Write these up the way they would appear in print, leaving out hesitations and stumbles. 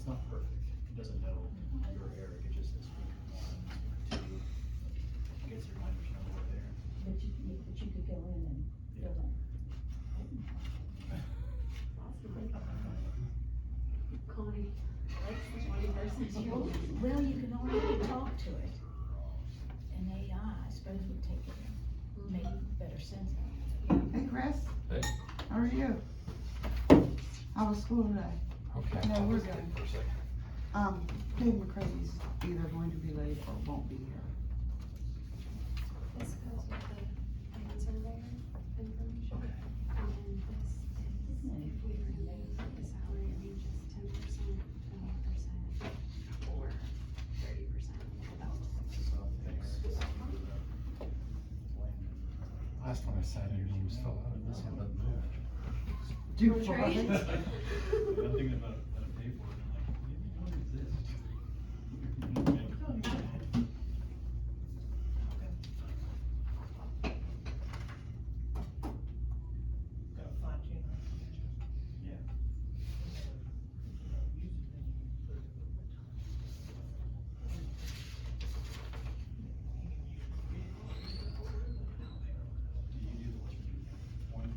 not perfect. It doesn't know you're Eric, it just says speaker one, speaker two. It gets your reminders know we're there. But you could go in and fill in. Connie, that's the 21st. Well, you can already talk to it. And AI, I suppose, would take it and make better sense of it. Hey Chris, Hey, how are you? How was school today? okay. No, we're Stay good. For a second. Dave McCrady's either going to be late or won't be here. This goes with the surveyor information. And then this is if we remove the salary range is 10%, 20%, or 30% without. So, thanks. Last one I signed, your name was filled out, and this one doesn't move. Do Which what? range? I'm thinking about a paper, and I'm like, maybe it don't exist. Yeah. Do you do the one?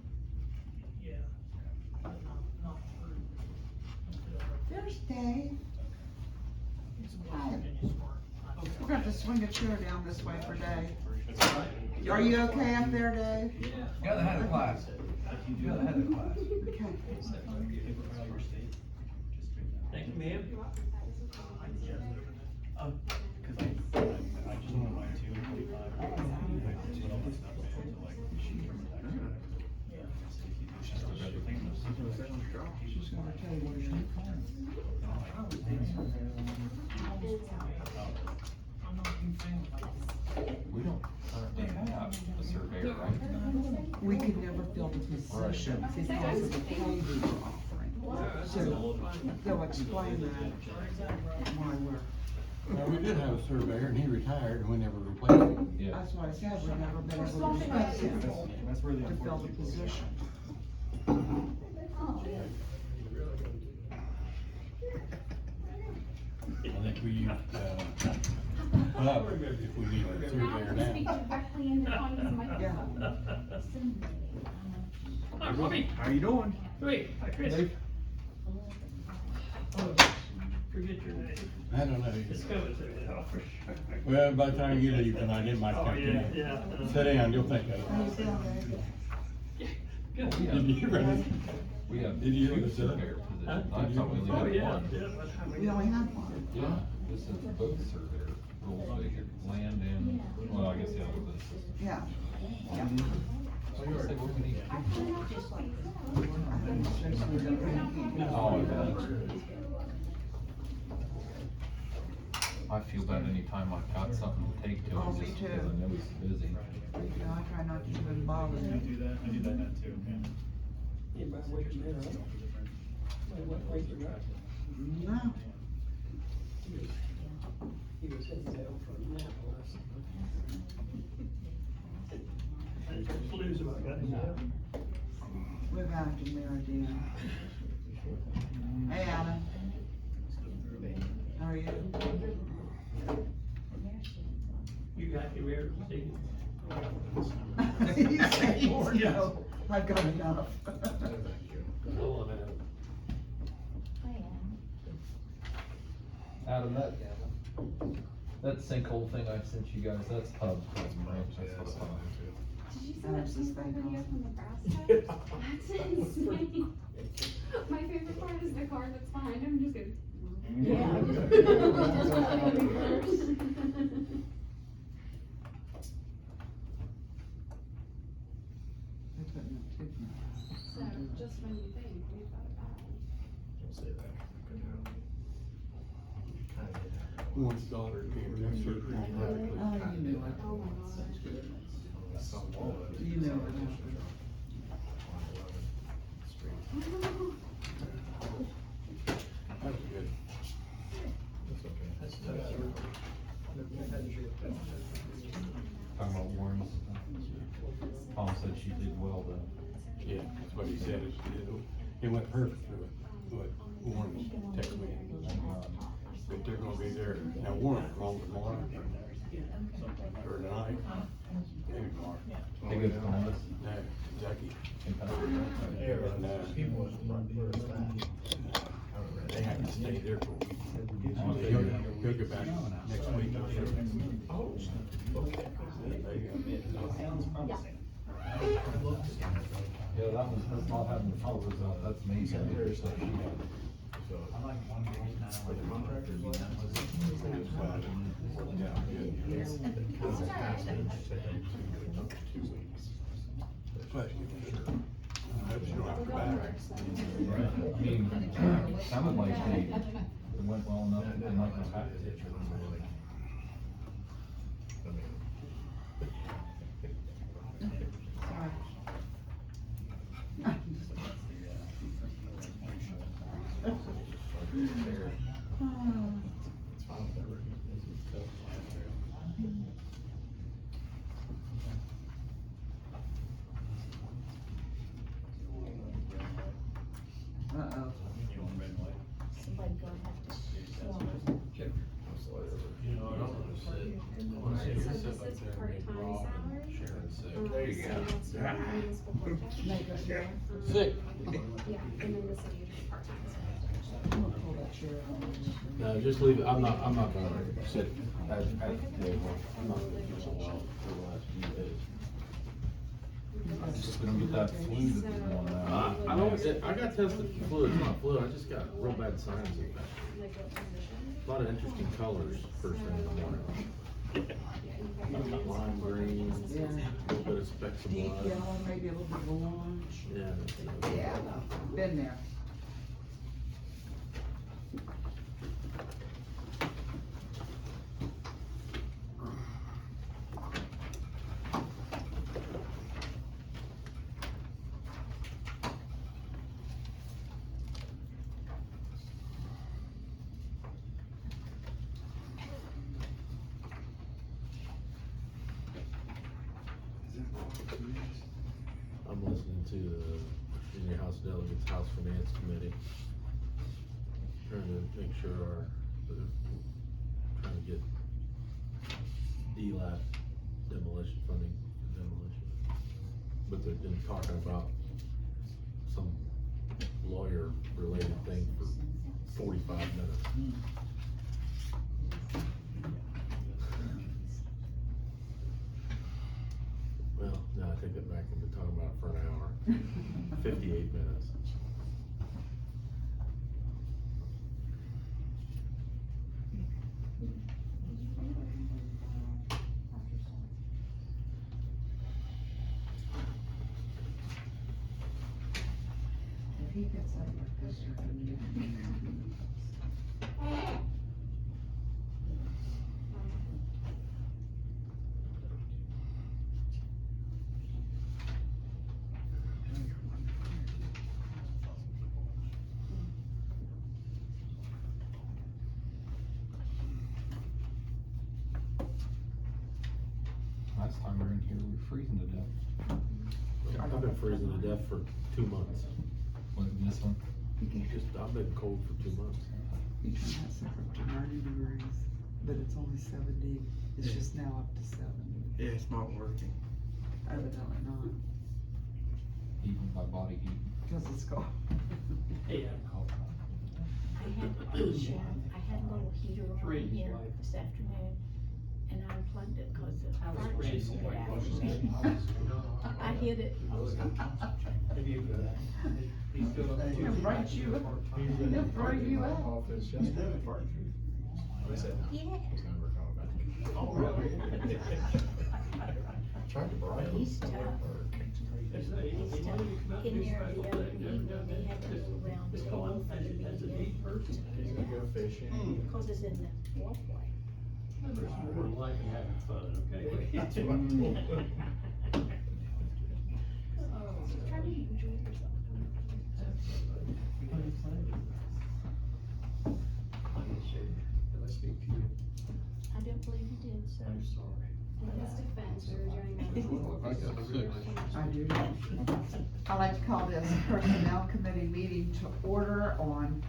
Thursday. Hi. We're gonna have to swing a chair down this way for Dave. Are you okay up there, Dave? Yeah. You gotta have a class. You gotta have a class. Okay. Thank you, ma'am. Oh, cause I just went mine too, 45. I put all this stuff in to like, she's from the tax credit. Yeah. So if you do, she's still got the thing. She's gonna tell you what you're doing. We don't currently have a surveyor, right? We could never fill the position because of the pay we were offering. So they'll explain that why we're, Well, we did have a surveyor and he retired and we never replaced him. Yeah. that's why I said we've never been able to replace him That's where the to fill the unfortunate. position. I think we used, Hub if we needed a surveyor now. directly into Connie's microphone. Yeah. Hi, Robbie. How you doing? Wait, hi, Chris. Dave? Oh, forget your name. I don't know. Discovered it, oh, for sure. Well, by the time you leave tonight, it might Oh, come to yeah, you. yeah. Sit down, you'll think of How you it. feeling, Dave? Good. We Did you have, ready? we have Did you two hear the surveyor Huh? positions. I thought we only Oh, had yeah, one. yeah, but how We only have one. Yeah, this is both surveyor roles, vacant land and, well, I guess the other one is. Yeah. Yeah. So you say what we need? I think it's just we're gonna- Oh, yeah. I feel bad anytime I've got something to take to Oh, him, me just too. because I know he's busy. You know, I try not to even bother I you. do that, I do that now too, yeah. You might wake him in, huh? Might wake him up. No. He was heading down for a nap last night. And the blues about got him out. We're back to Meridian. Hey, Adam. How are you? You got your air ticket. You say more, no, I've got enough. Oh, man. Adam, that sinkhole thing I sent you guys, that's Hub, right? That's what Did you see And that it's the single same video one. from Nebraska? That's insane. My favorite part is the car that's behind him just goes. Yeah, I just- So, just when you think we've got it bad. Don't say that. One's daughter came to surgery. Oh, you knew it. Oh my gosh. You knew it. That was good. That's tough, sir. Talking about Warren's, Tom said she did well then. Yeah, that's what he said. It went perfect through it. Warren's texted me, that they're gonna be there, now Warren's home tomorrow, or tonight, maybe tomorrow. They go to Columbus. No, Kentucky. They have to stay there for a week. He'll get back next week. Yeah, that's not having the colors out, that's amazing. But, I hope you don't have to go back. I mean, sounded like it went well enough that they might not have to. Uh-oh. Somebody gonna have to swallow. You know, I don't wanna sit. I wanna So sit this like is there part-time and make raw salary. and share and sick. There you go. Make it share. Sick. Yeah, and then the city is part-time. I'm gonna pull that chair on. No, just leave it, I'm not gonna sit at the table, I'm not gonna do so well for the last few days. Just we don't get that flu that they're going around. I don't, I got tested for flu, it's not flu, I just got real bad sinus infection. Like what position? A lot of interesting colors first thing in the morning. Lime green, Yeah. a little bit of specks of Deep blood. yellow, maybe a little bit of orange. Yeah. Yeah, been there. I'm listening to the Virginia House Delegates House Finance Committee. Trying to make sure trying to get DLAP demolition funding, for demolition. But they've been talking about some lawyer related thing for 45 minutes. Well, no, I take that back, we've been talking about it for an hour, 58 minutes. If he gets up like this, you're gonna get him. Last time we were in here, we were freezing to death. I've been freezing to death for 2 months. Was it this one? I've been cold for 2 months. You can have stuff up to 90 degrees, but it's only 70, it's Yeah. just now up to 70. Yeah, it's not working. Evidently not, Even by body heat. because it's cold. Yeah. I had, Sharon, I had a little heater on here this afternoon, and I unplugged it because the furnace went out. I hit it. Have you, he's still up to. He'll break you up. He'll break you up. Office Yeah. Oh, really? Tried to bribe him. He's tough. He's tough. In there the other evening, they had a little round table for the media. He's gonna go fishing. Because it's in the walkway. We're liking having fun, okay? That's what Try to enjoy yourself. Did I speak to you? I don't believe you did, so. I'm sorry. In his defense, we were doing that. I got 6. I do. I'd like to call this Personnel Committee meeting to order on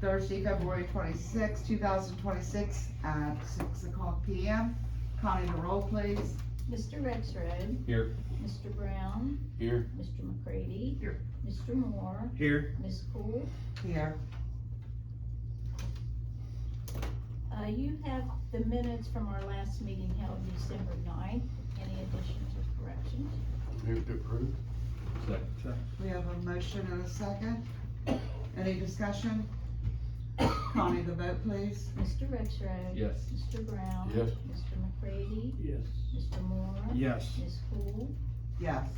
Thursday, February 26, 2026, at 6:00 p.m. Connie, the roll, please. Mr. Rexroad, Here. Mr. Brown, Here. Mr. McCready. Here. Mr. Moore, Here. Ms. Cool. Here. You have the minutes from our last meeting held December 9th. Any additions or corrections? Move to approve. Second. We have a motion and a second. Any discussion? Connie, the vote, please. Mr. Rexroad. Yes. Mr. Brown. Yes. Mr. McCready. Yes. Mr. Moore. Yes. Ms. Cool. Yes.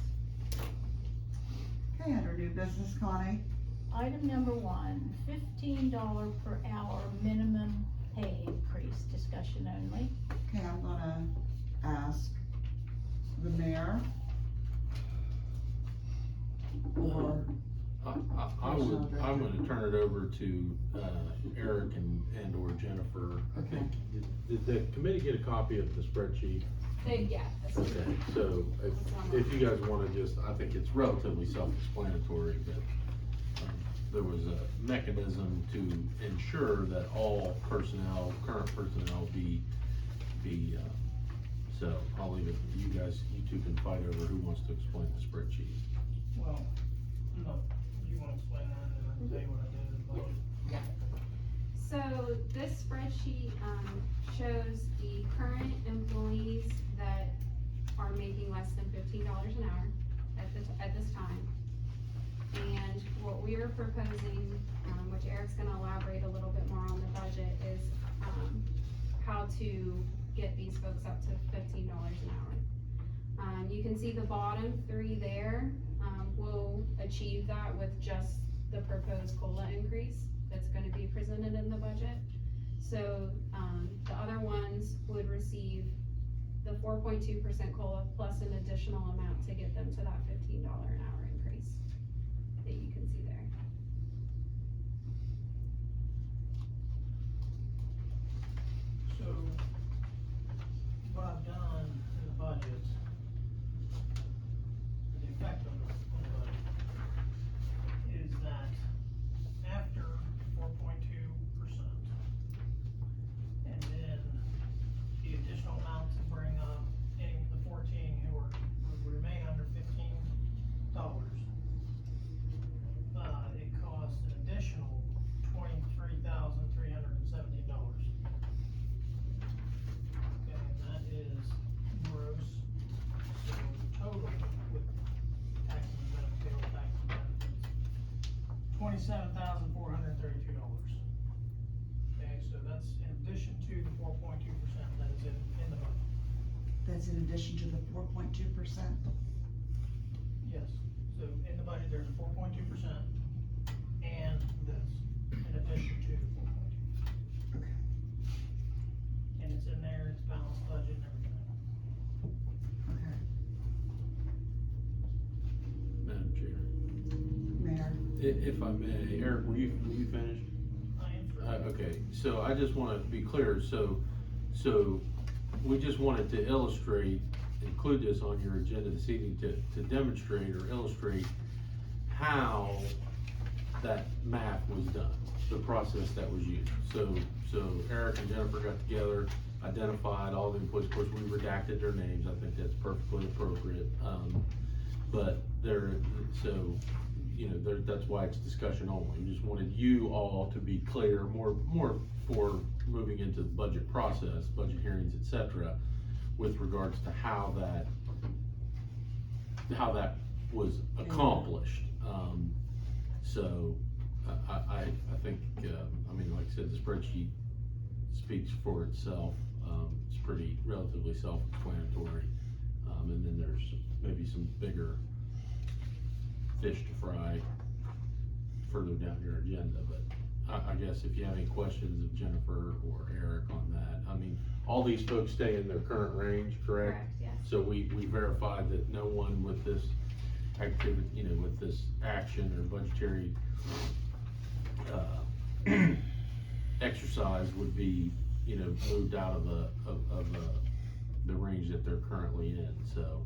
Okay, under new business, Connie. Item number 1, $15 per hour minimum pay increase, discussion only. Okay, I'm gonna ask the mayor or, I'm gonna turn it over to, Eric and or Jennifer. I Okay. think, did the committee get a copy of the spreadsheet? Yeah, that's what Okay, so if you guys wanna just, I think it's relatively self-explanatory, but, there was a mechanism to ensure that all personnel, current personnel be, so I'll leave it, you guys, you two can fight over who wants to explain the spreadsheet. Well, no, you wanna explain that and then tell you what I did in the budget? So this spreadsheet, shows the current employees that are making less than $15 an hour at this time. And what we are proposing, which Eric's gonna elaborate a little bit more on the budget, is, how to get these folks up to $15 an hour. You can see the bottom 3 there, will achieve that with just the proposed COLA increase that's gonna be presented in the budget. So, the other ones would receive the 4.2% COLA plus an additional amount to get them to that $15 an hour increase that you can see there. So, what I've done in the budget, the effect of the budget, is that after 4.2%, and then the additional amount to bring up any of the 14 who are, who remain under $15, it costs an additional $23,317. Okay, and that is gross, so total with taxes and benefits, taxes and benefits, $27,432. Okay, so that's in addition to the 4.2% that is in the budget. that's in addition to the 4.2%. Yes, so in the budget, there's a 4.2% and this, in addition to the 4.2. Okay. And it's in there, it's balanced budget and everything. Okay. Madam Chair. Mayor. If I may, Eric, were you finished? I am for Okay, so I just wanna be clear, so we just wanted to illustrate, include this on your agenda this evening to demonstrate or illustrate how that math was done, the process that was used. So Eric and Jennifer got together, identified all the inputs, of course, we redacted their names, I think that's perfectly appropriate. But that's why it's discussion only. We just wanted you all to be clear, more for moving into the budget process, budget hearings, et cetera, with regards to how that was accomplished. So I think, I mean, like I said, the spreadsheet speaks for itself. It's pretty relatively self-explanatory. And then there's maybe some bigger fish to fry further down your agenda, but I guess if you have any questions of Jennifer or Eric on that, I mean, all these folks stay in their current range, correct? Correct, yes. So we verified that no one with this activity, with this action or budgetary, exercise would be, moved out of the range that they're currently in, so.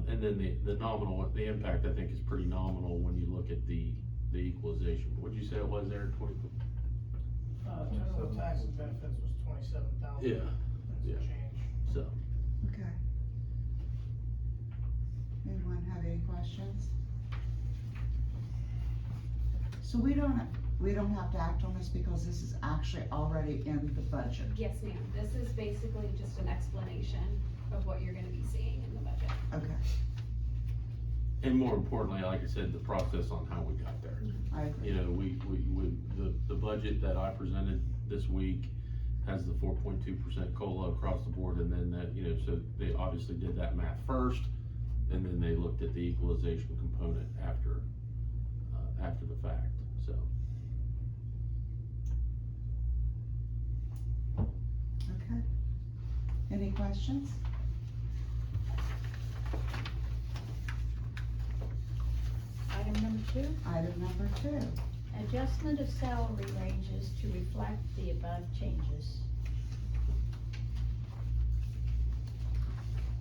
And then the nominal, the impact I think is pretty nominal when you look at the the equalization. What'd you say it was there, 20? General tax and benefits was 27,000. Yeah, That's yeah. a change. So, Okay. Anyone have any questions? So we don't have to act on this because this is actually already in the budget. Yes, ma'am, this is basically just an explanation of what you're gonna be seeing in the budget. Okay, and more importantly, like I said, the process on how we got there. I agree. You know, the budget that I presented this week has the 4.2% COLA across the board, and then that, you know, so they obviously did that math first, and then they looked at the equalization component after the fact, so. Okay. Any questions? Item number 2, Item number 2. adjustment of salary ranges to reflect the above changes.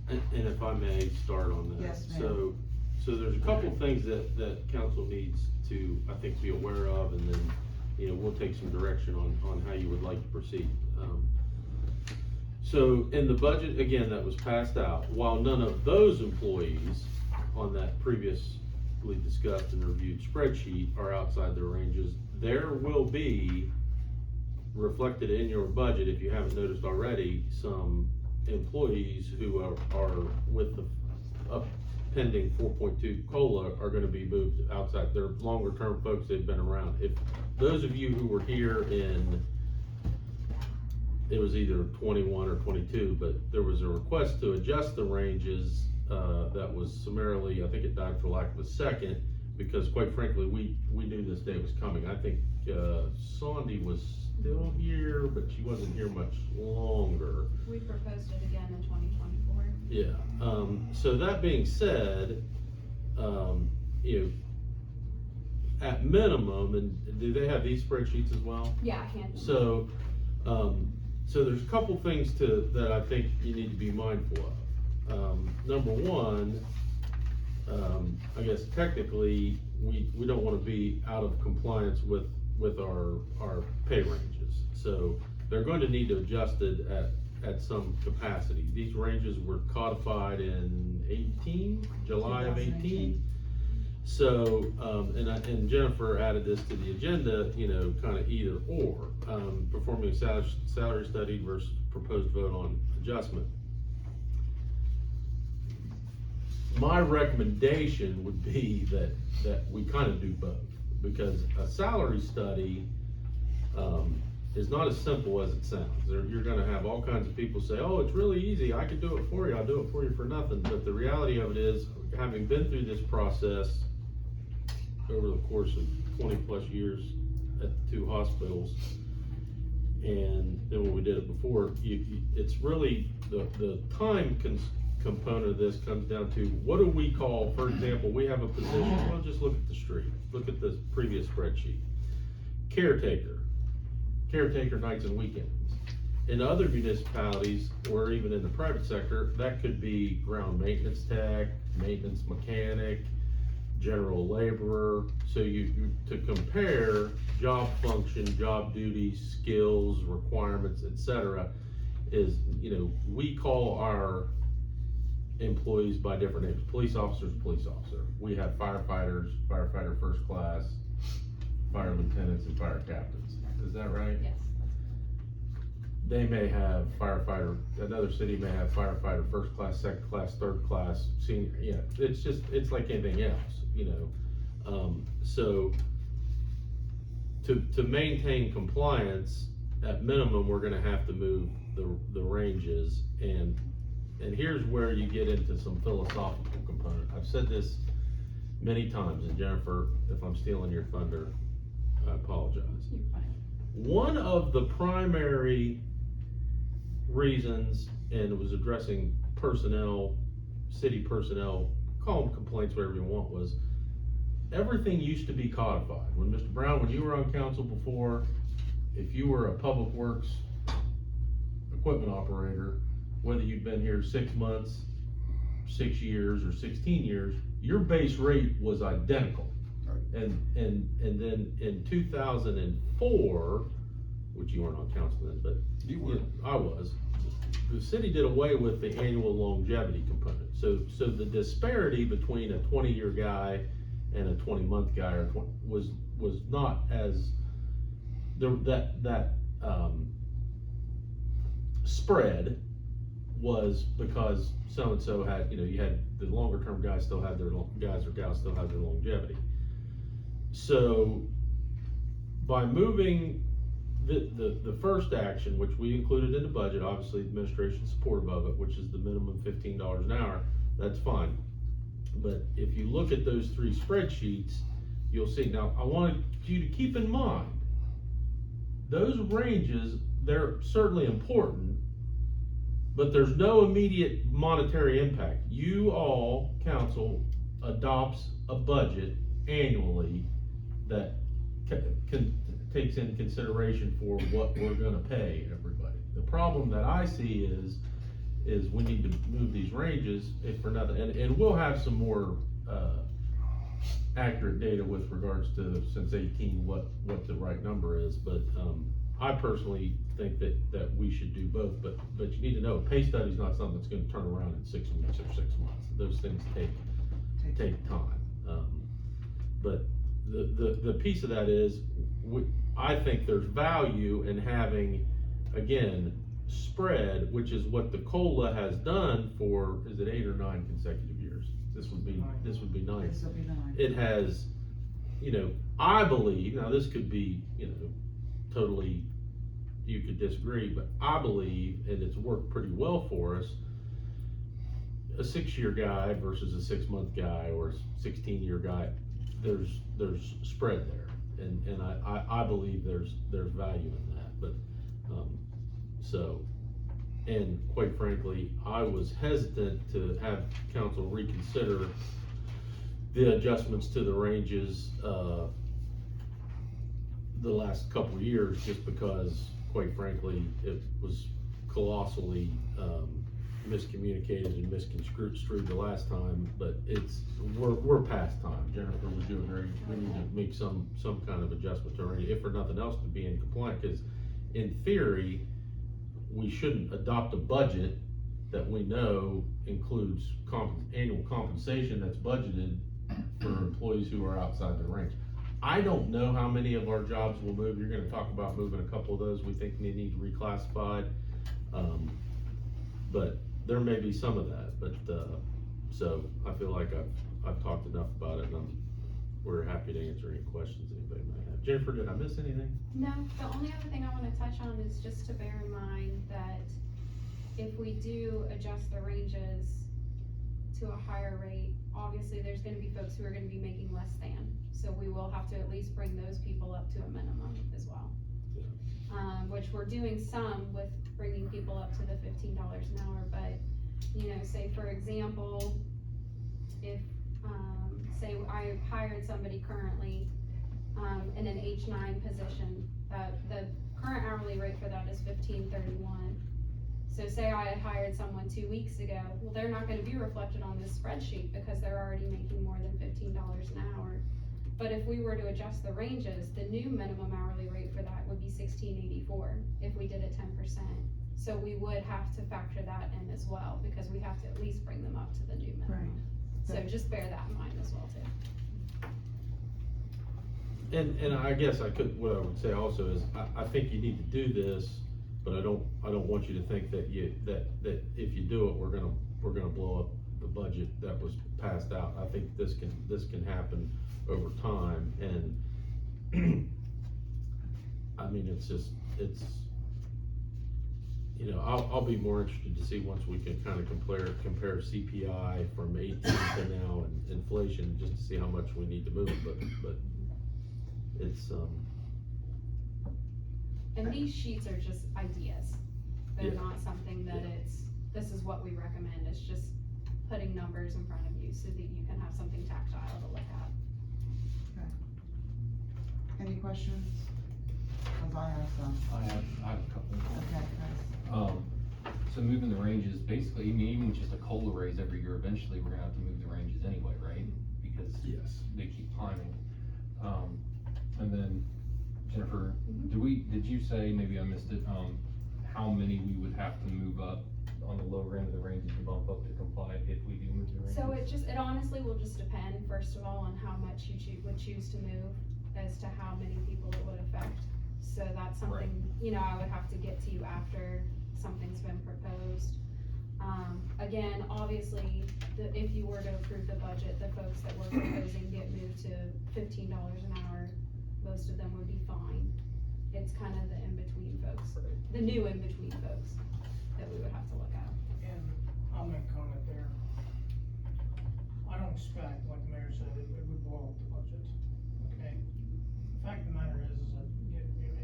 And if I may start on that. Yes, ma'am. So there's a couple of things that council needs to, I think, be aware of, and then, you know, we'll take some direction on how you would like to proceed. So in the budget, again, that was passed out, while none of those employees on that previously discussed and reviewed spreadsheet are outside their ranges, there will be reflected in your budget, if you haven't noticed already, some employees who are with the pending 4.2 COLA are gonna be moved outside. They're longer term folks, they've been around. If those of you who were here in, it was either 21 or 22, but there was a request to adjust the ranges, that was summarily, I think it died for lack of a second, because quite frankly, we knew this day was coming. I think, Sandy was still here, but she wasn't here much longer. We proposed it again in 2024. Yeah, so that being said, you know, at minimum, and do they have these spreadsheets as well? Yeah, I can. So, so there's a couple things that I think you need to be mindful of. Number one, I guess technically, we don't wanna be out of compliance with our pay ranges. So they're going to need to adjust it at some capacity. These ranges were codified in July of 18. So, and Jennifer added this to the agenda, you know, kind of either or, performing a salary study versus proposed vote on adjustment. My recommendation would be that we kind of do both, because a salary study, is not as simple as it sounds. You're gonna have all kinds of people say, oh, it's really easy, I can do it for you, I'll do it for you for nothing. But the reality of it is, having been through this process over the course of 20 plus years at the two hospitals, and then when we did it before, it's really, the time component of this comes down to, what do we call, for example, we have a position, well, just look at the street, look at the previous spreadsheet. Caretaker nights and weekends. In other municipalities, or even in the private sector, that could be ground maintenance tech, maintenance mechanic, general laborer. So to compare job function, job duties, skills, requirements, etc., is, you know, we call our employees by different names. Police officer. We have firefighters, firefighter first class, fire lieutenants, and fire captains. Is that right? Yes. They may have firefighter, another city may have firefighter first class, second class, third class, senior, yeah, it's like anything else, you know? So to maintain compliance, at minimum, we're gonna have to move the ranges, and here's where you get into some philosophical component. I've said this many times, and Jennifer, if I'm stealing your thunder, I apologize. You're fine. One of the primary reasons, and it was addressing personnel, city personnel, call them complaints, whatever you want, was everything used to be codified. When Mr. Brown, when you were on council before, if you were a public works equipment operator, whether you'd been here 6 months, 6 years, or 16 years, your base rate was identical And then in 2004, which you weren't on council then, but You were. I was, the city did away with the annual longevity component. So the disparity between a 20-year guy and a 20-month guy was not as, that spread was because so-and-so had, you had the longer term guys still had their, guys or gals still had their longevity. So by moving the first action, which we included in the budget, obviously administration supportive of it, which is the minimum $15 an hour, that's fine. But if you look at those three spreadsheets, you'll see, now I wanted you to keep in mind, those ranges, they're certainly important, but there's no immediate monetary impact. You all, council, adopts a budget annually that takes into consideration for what we're gonna pay everybody. The problem that I see is we need to move these ranges, if for nothing, and we'll have some more, accurate data with regards to since 18, what the right number is, but, I personally think that we should do both, but you need to know, a pay study's not something that's gonna turn around in 6 weeks or 6 months. Those things take time. But the piece of that is, I think there's value in having, again, spread, which is what the COLA has done for, is it 8 or 9 consecutive years? This would be 9. This will be nice. It has, I believe, now this could be, totally, you could disagree, but I believe, and it's worked pretty well for us, a 6-year guy versus a 6-month guy or a 16-year guy, there's spread there. And I believe there's value in that, but, and quite frankly, I was hesitant to have council reconsider the adjustments to the ranges, the last couple of years, just because, quite frankly, it was colossally, miscommunicated and misconstrued the last time, but we're past time. Jennifer, would you agree? We need to make some kind of adjustment to it, if for nothing else, to be in compliance, because in theory, we shouldn't adopt a budget that we know includes annual compensation that's budgeted for employees who are outside their range. I don't know how many of our jobs will move. You're gonna talk about moving a couple of those we think they need reclassified. But there may be some of that, but, so I feel like I've talked enough about it, and we're happy to answer any questions anybody might have. Jennifer, did I miss anything? No, the only other thing I wanna touch on is just to bear in mind that if we do adjust the ranges to a higher rate, obviously there's gonna be folks who are gonna be making less than, so we will have to at least bring those people up to a minimum as well. Yeah. Which we're doing some with bringing people up to the $15 an hour, but, say for example, if, say I hired somebody currently, in an H9 position, the current hourly rate for that is $15.31. So say I had hired someone 2 weeks ago, well, they're not gonna be reflected on this spreadsheet because they're already making more than $15 an hour. But if we were to adjust the ranges, the new minimum hourly rate for that would be $16.84 if we did it 10%. So we would have to factor that in as well, because we have to at least bring them up to the new minimum. So just bear that in mind as well too. And I guess what I would say also is, I think you need to do this, but I don't want you to think that if you do it, we're gonna blow up the budget that was passed out. I think this can happen over time, and I mean, I'll be more interested to see once we can kind of compare CPI from 18 to now and inflation, just to see how much we need to move, but it's, And these sheets are just ideas. They're Yeah. not something that this is what we recommend. It's just putting numbers in front of you so that you can have something tactile to look at. Any questions? Cause I have some. I have a couple. Okay, guys. So moving the ranges, basically, I mean, even with just a COLA raise every year, eventually we're gonna have to move the ranges anyway, right? Because yes. they keep climbing. And then Jennifer, Mhm. did you say, maybe I missed it, how many we would have to move up on the lower end of the ranges to bump up to comply if we do move the ranges? So it honestly will just depend, first of all, on how much you would choose to move, as to how many people it would affect. So that's something, I would have to get to you after something's been proposed. Again, obviously, if you were to approve the budget, the folks that we're proposing get moved to $15 an hour, most of them would be fine. It's kind of the in-between folks, the new in-between folks that we would have to look at. And I'll make a comment there. I don't expect, like the mayor said, it would blow up the budget, okay? The fact of the matter is that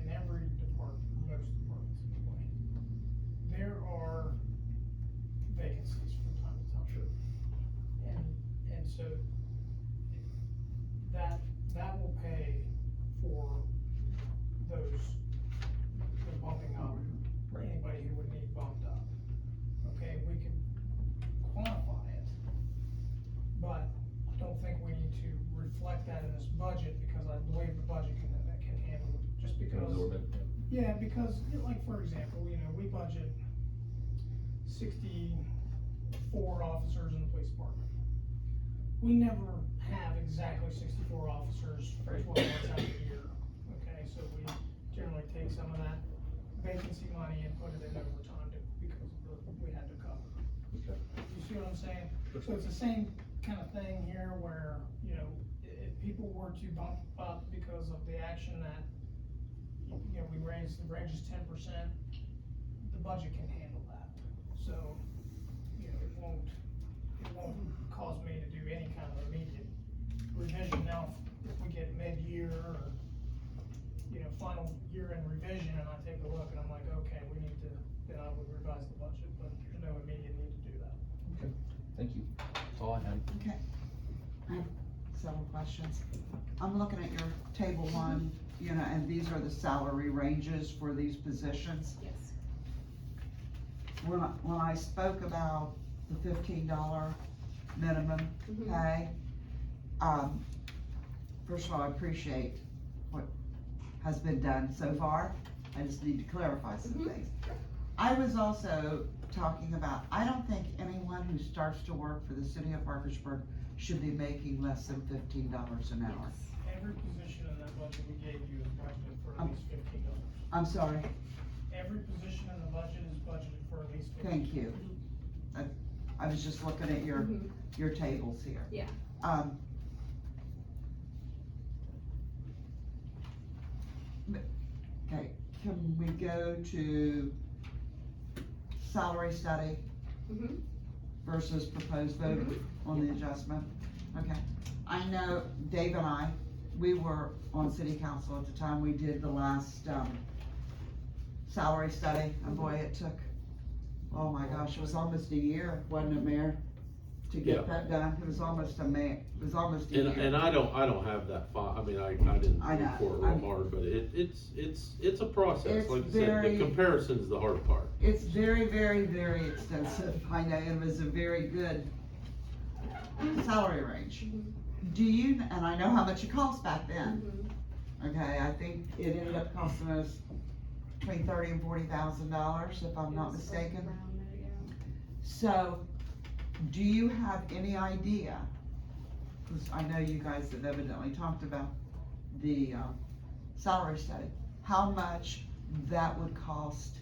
in every department, most departments anyway, there are vacancies from time to time. Sure. And so that will pay for those, the bumping up, Right. anybody who would need bumped up. Okay, we can quantify it, but I don't think we need to reflect that in this budget, because I believe the budget can handle it, just Can because. absorb it, yeah. Yeah, because, like, for example, we budget 64 officers in the police department. We never have exactly 64 officers for 12 months out of the year, okay? So we generally take some of that vacancy money and put it in overtime because we had to cover. Okay. You see what I'm saying? So it's the same kind of thing here where, if people were to bump up because of the action that, we raised the ranges 10%, the budget can handle that. So, it won't cause me to do any kind of immediate revision. Now, if we get mid-year or, final year-end revision, and I take a look and I'm like, okay, we need to, then I would revise the budget, but there's no immediate need to do that. Okay, thank you. That's all I had. Okay. I have several questions. I'm looking at your table one, and these are the salary ranges for these positions. Yes. When I spoke about the $15 minimum Mhm. pay, first of all, I appreciate what has been done so far. I just need to clarify some Mhm. things. I was also talking about, I don't think anyone who starts to work for the city of Parkersburg should be making less than $15 an hour. Every position in that budget we gave you is budgeted for at least $15. I'm sorry, Every position in the budget is budgeted for at least $15. thank you. I was just looking at Mhm. your tables here. Yeah. Okay, can we go to salary study Mhm. versus proposed vote on the adjustment? Okay, I know Dave and I, we were on city council at the time we did the last, salary study, and boy, it took, oh my gosh, it was almost a year, wasn't it, Mayor? To Yeah. get that done, it was almost a year. And I don't have that I mean, I didn't I know. look for it real hard, but it's a process, It's like I said, very- the comparison's the hard part. It's very, very, very extensive, I know, and it was a very good salary range. Do you, and I know how much it cost back then, Mhm. okay, I think it ended up costing us between $30,000 and $40,000, if I'm not It was mistaken. around there, yeah. So, do you have any idea, cause I know you guys have evidently talked about the, salary study, how much that would cost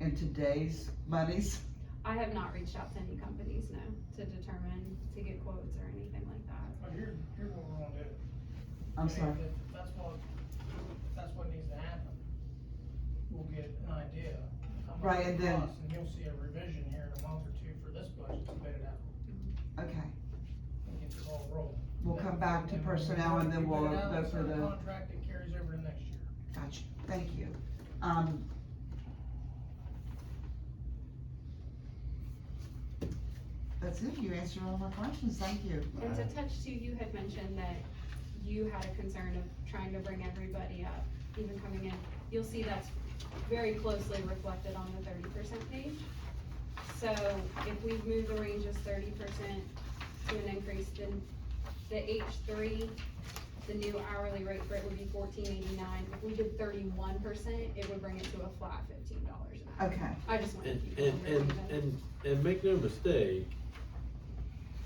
in today's monies? I have not reached out to any companies, no, to determine, to get quotes or anything like that. But here's what we're gonna do. I'm Okay, sorry. If that's what needs to happen, we'll get an idea of how much Right, it and then- costs, and you'll see a revision here in a month or two for this budget to bid it out Okay, and get the ball rolling. we'll come back to personnel and then we'll We bid it out, go it's for our the, contract, it carries over to next year. gotcha, thank you. That's it, you answered all my questions, thank you. And to touch too, you had mentioned that you had a concern of trying to bring everybody up, even coming in. You'll see that's very closely reflected on the 30% page. So if we move the ranges 30% to an increase, then the H3 the new hourly rate for it would be $14.89. If we did 31%, it would bring it to a flat $15 an hour. Okay, I just wanted And, to keep it and, under even. and make no mistake,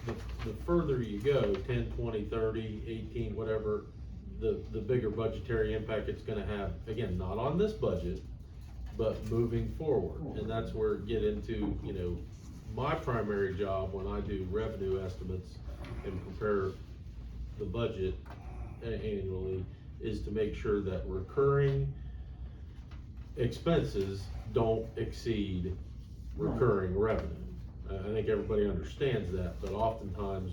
the further you go, 10, 20, 30, 18, whatever, the bigger budgetary impact it's gonna have, again, not on this budget, but moving forward. And that's where it get into, you know, my primary job when I do revenue estimates and prepare the budget annually is to make sure that recurring expenses don't exceed recurring revenue. I think everybody understands that, but oftentimes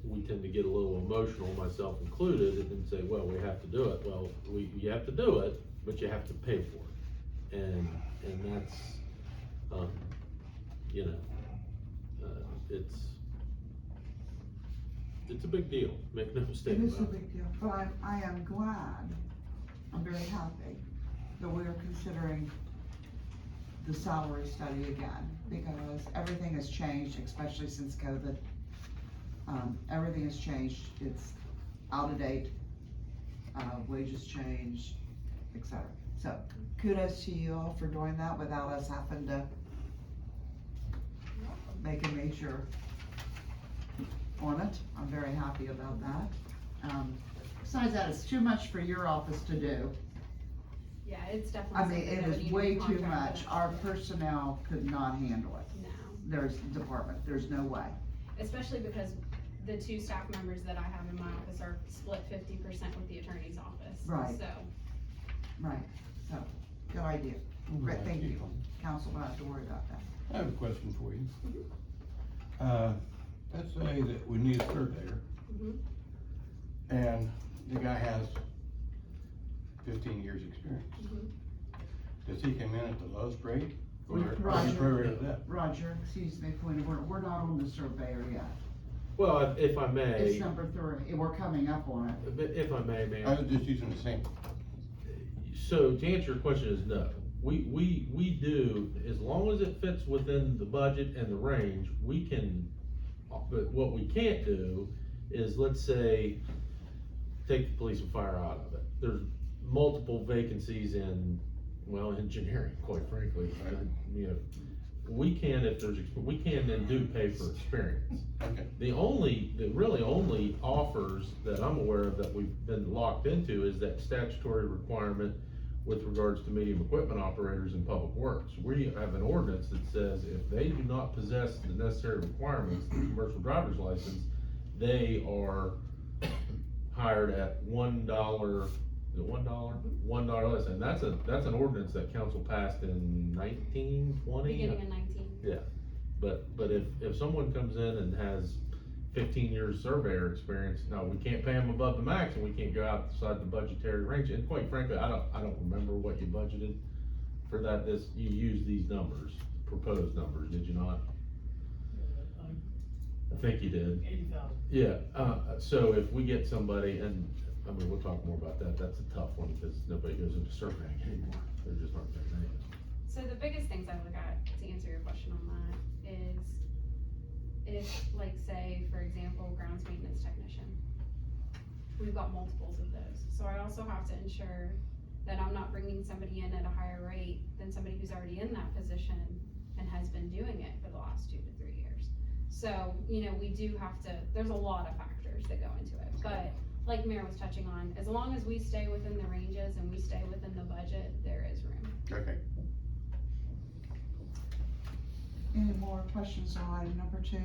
we tend to get a little emotional, myself included, and say, well, we have to do it. Well, you have to do it, but you have to pay for it. And that's, you know, it's a big deal, make no mistake it is a about it. big deal, but I am glad, I'm very happy that we are considering the salary study again, because everything has changed, especially since COVID. Everything has changed, it's out of date, wages changed, etc. So kudos to you all for doing that without us having to make a major on it. I'm very happy about that. Besides that, it's too much for your office to do. Yeah, it's I definitely mean, something it that would is need to way be too contracted much. out. Our personnel could not handle it. No, There's there's no way. especially because the two staff members that I have in my office are split 50% with the attorney's office. Right. So, Right, so, good idea. Great, thank you. Council won't have to worry about that. I have a question for you. Let's say that we need a surveyor, mhm. and the guy has 15 years' experience. Does he come in at the lowest rate? Or Roger. is he prorated that? Roger, excuse me, point of order, we're not on the surveyor yet. Well, if I It's may, number 3, we're coming up on it. if I may, I ma'am. was just using the same. So to answer your question is no. We do, as long as it fits within the budget and the range, we can, but what we can't do is, let's say, take the police and fire out of it. There's multiple vacancies in, well, engineering, quite frankly. You know, we can, if there's, we can and do pay for experience. Okay. The really only offers that I'm aware of that we've been locked into is that statutory requirement with regards to medium equipment operators in public works. We have an ordinance that says if they do not possess the necessary requirements, the commercial driver's license, they are hired at $1, is it $1? $1 less, and that's an ordinance that council passed in 1920. Beginning of 19. Yeah, but if someone comes in and has 15 years surveyor experience, no, we can't pay them above the max, and we can't go outside the budgetary range, and quite frankly, I don't remember what you budgeted for that. You used these numbers, proposed numbers, did you not? I think you did. 80,000. Yeah, so if we get somebody, and, I mean, we'll talk more about that, that's a tough one, because nobody goes into surveying anymore, there just aren't that many. So the biggest things I look at, to answer your question on that, is if, like, say, for example, grounds maintenance technician. We've got multiples of those, so I also have to ensure that I'm not bringing somebody in at a higher rate than somebody who's already in that position and has been doing it for the last 2 to 3 years. So, you know, we do have to, there's a lot of factors that go into it, but like Mayor was touching on, as long as we stay within the ranges and we stay within the budget, there is room. Okay. Any more questions on item number 2?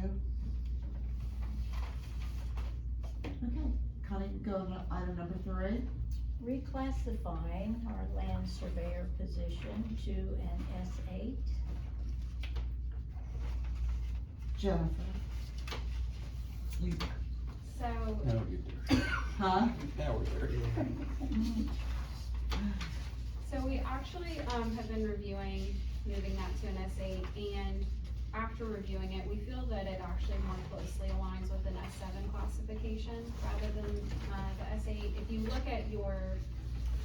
Okay, Connie, go to item number 3. Reclassifying our land surveyor position to an S8. Jennifer. You, So, Now we get there. huh? Now we're there. so we actually, have been reviewing moving that to an S8, and after reviewing it, we feel that it actually more closely aligns with an S7 classification rather than, the S8. If you look at your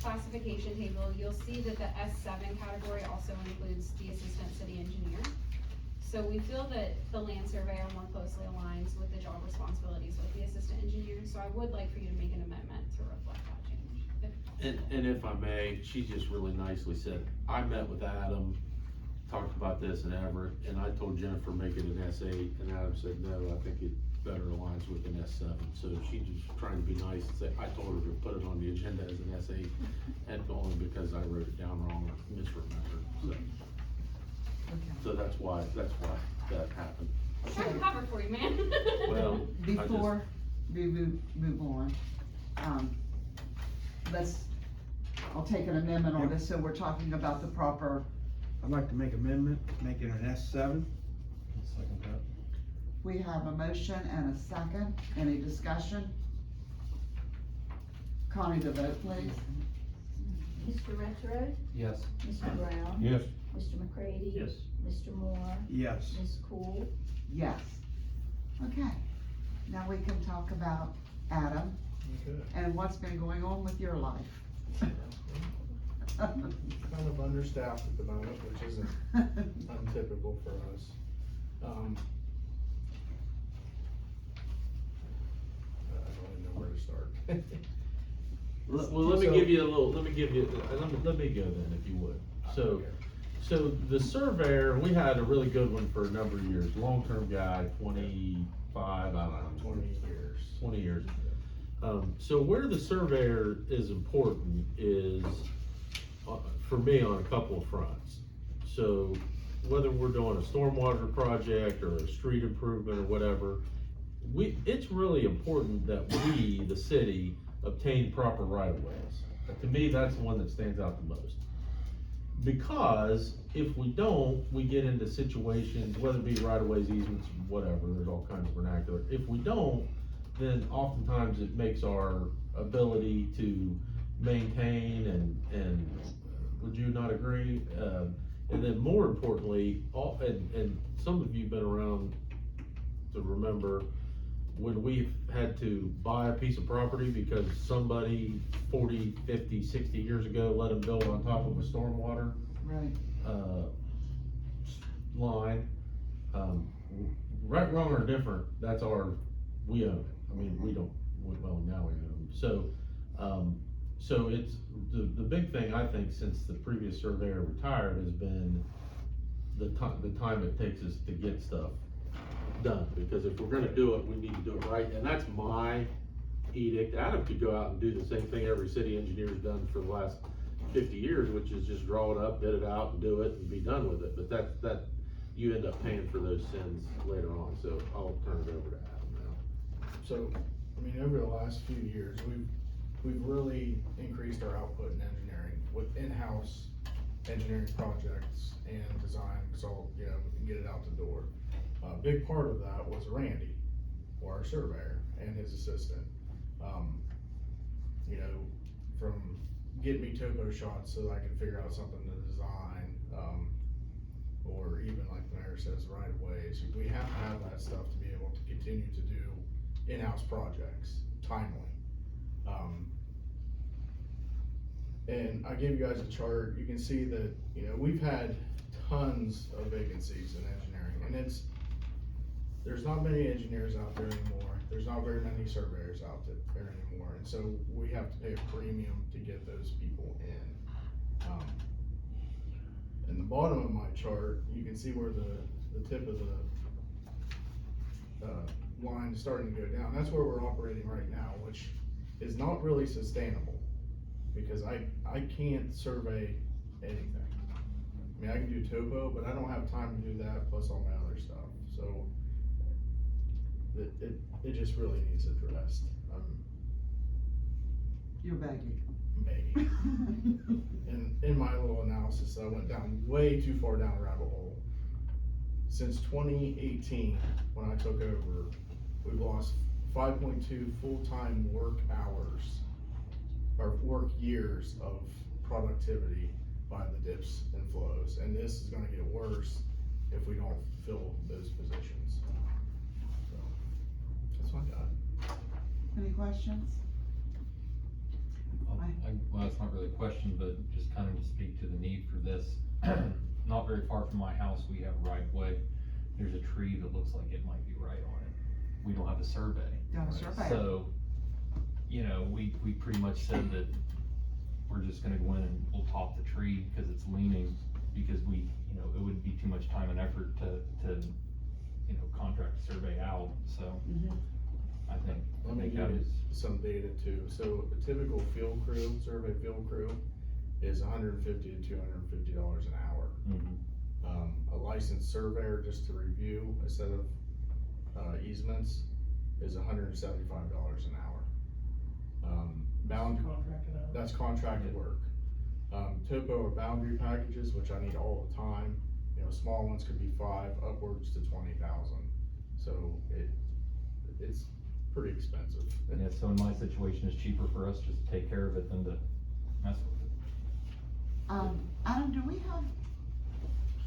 classification table, you'll see that the S7 category also includes the assistant city engineer. So we feel that the land surveyor more closely aligns with the job responsibilities with the assistant engineer, so I would like for you to make an amendment to reflect that change. And if I may, she just really nicely said, I met with Adam, talked about this and Everett, and I told Jennifer make it an S8, and Adam said, no, I think it better aligns with an S7. So she just trying to be nice and say, I told her to put it on the agenda as an S8, and only because I wrote it down wrong or misremembered, so that's why that happened. I'm trying to cover for you, man. Well, Before we move on, I'll take an amendment on this, so we're talking about the proper, I'd like to make amendment, make it an S7. Second that. we have a motion and a second, any discussion? Connie, the vote please. Mr. Retro, Yes. Mr. Brown, Yes. Mr. McCready. Yes. Mr. Moore, Yes. Ms. Cool. Yes. Okay, now we can talk about Adam and what's been going on with your life. Kind of understaffed at the moment, which isn't untypical for us. I don't even know where to start. Well, let me give you, let me go then, if you would. So the surveyor, we had a really good one for a number of years, long-term guy, 25, I don't know. 20 years. 20 years. So where the surveyor is important is, for me, on a couple of fronts. So whether we're doing a stormwater project or a street improvement or whatever, it's really important that we, the city, obtain proper right-of-ways. To me, that's the one that stands out the most. Because if we don't, we get into situations, whether it be right-of-ways, easements, whatever, there's all kinds of vernacular. If we don't, then oftentimes it makes our ability to maintain and would you not agree? And then more importantly, and some of you have been around to remember when we've had to buy a piece of property because somebody 40, 50, 60 years ago let them build on top of a stormwater Right. line. Right, wrong, or different, that's we own it. I mean, we don't, well, now we own them. So it's, the big thing, I think, since the previous surveyor retired has been the time it takes us to get stuff done. Because if we're gonna do it, we need to do it right, and that's my edict. Adam could go out and do the same thing every city engineer's done for the last 50 years, which is just draw it up, bid it out, and do it, and be done with it. But that you end up paying for those sins later on, so I'll turn it over to Adam now. So, I mean, over the last few years, we've really increased our output in engineering with in-house engineering projects and design, so, you know, we can get it out the door. A big part of that was Randy, or our surveyor, and his assistant. You know, from getting me topo shots so that I can figure out something to design, or even like the mayor says, right of ways. We have to have that stuff to be able to continue to do in-house projects timely. And I gave you guys a chart. You can see that, you know, we've had tons of vacancies in engineering, and there's not many engineers out there anymore. There's not very many surveyors out there anymore, and so we have to pay a premium to get those people in. In the bottom of my chart, you can see where the tip of the line is starting to go down. That's where we're operating right now, which is not really sustainable, because I can't survey anything. I mean, I can do topo, but I don't have time to do that, plus all my other stuff, so it just really needs addressed. You're begging. Maybe. And in my little analysis, I went down way too far down the rabbit hole. Since 2018, when I took over, we've lost 5.2 full-time work hours, or work years of productivity by the dips and flows. And this is gonna get worse if we don't fill those positions. So, that's what I got. Any questions? Well, it's not really a question, but just kind of to speak to the need for this. Not very far from my house, we have right of way there's a tree that looks like it might be right on it. We don't have a survey. Don't have a survey. So, you know, we pretty much said that we're just gonna go in and we'll top the tree because it's leaning, because we, you know, it would be too much time and effort to, you know, contract a survey out, so. Mhm. I think Let me that give you is, some data too. So a typical field crew, survey field crew, is $150 to $250 an hour. mhm. A licensed surveyor, just to review a set of, easements, is $175 an hour. Contracted out. That's contracted work. Topo or boundary packages, which I need all the time, you know, small ones could be 5, upwards to 20,000. So it's pretty expensive. Yeah, so in my situation, it's cheaper for us just to take care of it than to mess with it. Adam,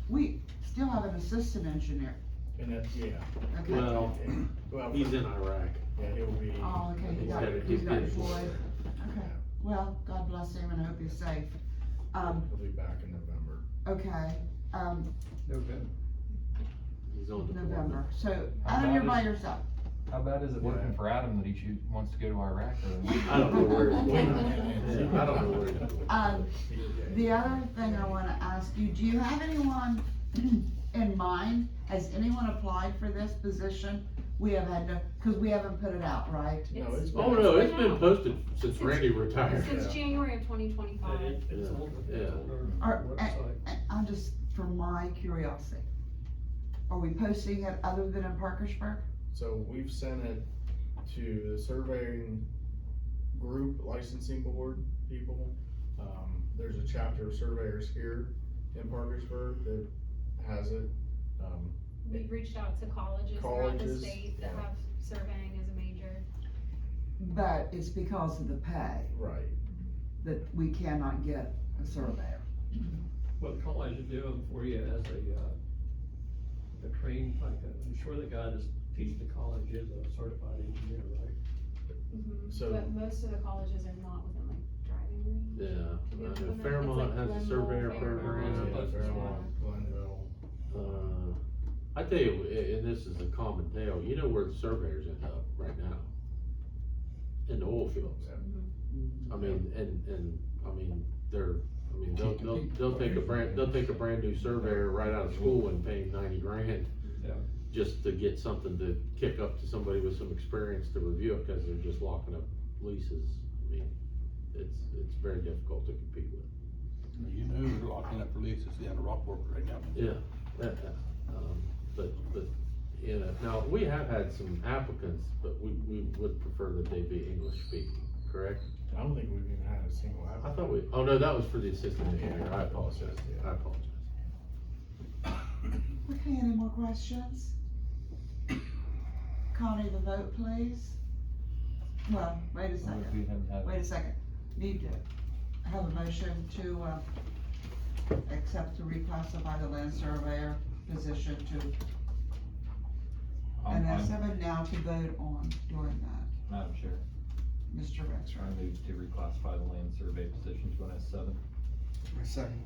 we still have an assistant engineer. And that, yeah, Okay. Well, he's in Iraq. yeah, he'll be. Oh, okay, He's got deployed. Okay, well, God bless him and I hope he's safe. He'll be back in November. Okay, He's on November, deployment. so How Adam, you're bad by is- yourself. How bad is it working for Adam that he wants to go to Iraq or? I don't know where, Yeah. I don't know where he's The other thing I wanna ask you, do you have anyone in mind? Has anyone applied for this position? We have had no, cause we haven't put it out, right? No, it's. Oh, no, it's been posted since Randy retired. Since January of 2025. Yeah. I'm just, for my curiosity, are we posting it other than in Parkersburg? So we've sent it to the surveying group licensing board people. There's a chapter of surveyors here in Parkersburg that has it. We've reached out to colleges throughout the Colleges, state that yeah. have surveying as a major. But it's because of the pay Right. that we cannot get a surveyor. What the college is doing for you as a trained, like, I'm sure the guy that's teaching the college is a certified engineer, right? So- But most of the colleges are not within like driving range. Yeah, I know It's Fairmont like has a Glenville, surveyor Fairmont, program. Yeah, yeah. Fairmont, Glenville. I tell you, and this is a common tale, you know where the surveyors end up right now? In the oil fields. I mean, they'll take a brand new surveyor right out of school and pay 90 grand. Yeah. Just to get something to kick up to somebody with some experience to review it, cause they're just locking up leases. I mean, it's very difficult to compete with. You know, they're locking up releases down to Rockport right now. Yeah, but, you know, now, we have had some applicants, but we would prefer that they be English speaking, correct? I don't think we've even had a single I applicant. thought oh no, that was for the assistant engineer, I apologize, I apologize. Okay, any more questions? Connie, the vote, please. Well, wait a We second, haven't had. wait a second. Need to have a motion to, accept to reclassify the land surveyor position to, and I'm- there's someone now to vote on doing that. Madam Chair, Mr. Rexroth. I move to reclassify the land survey position to an S7. Second.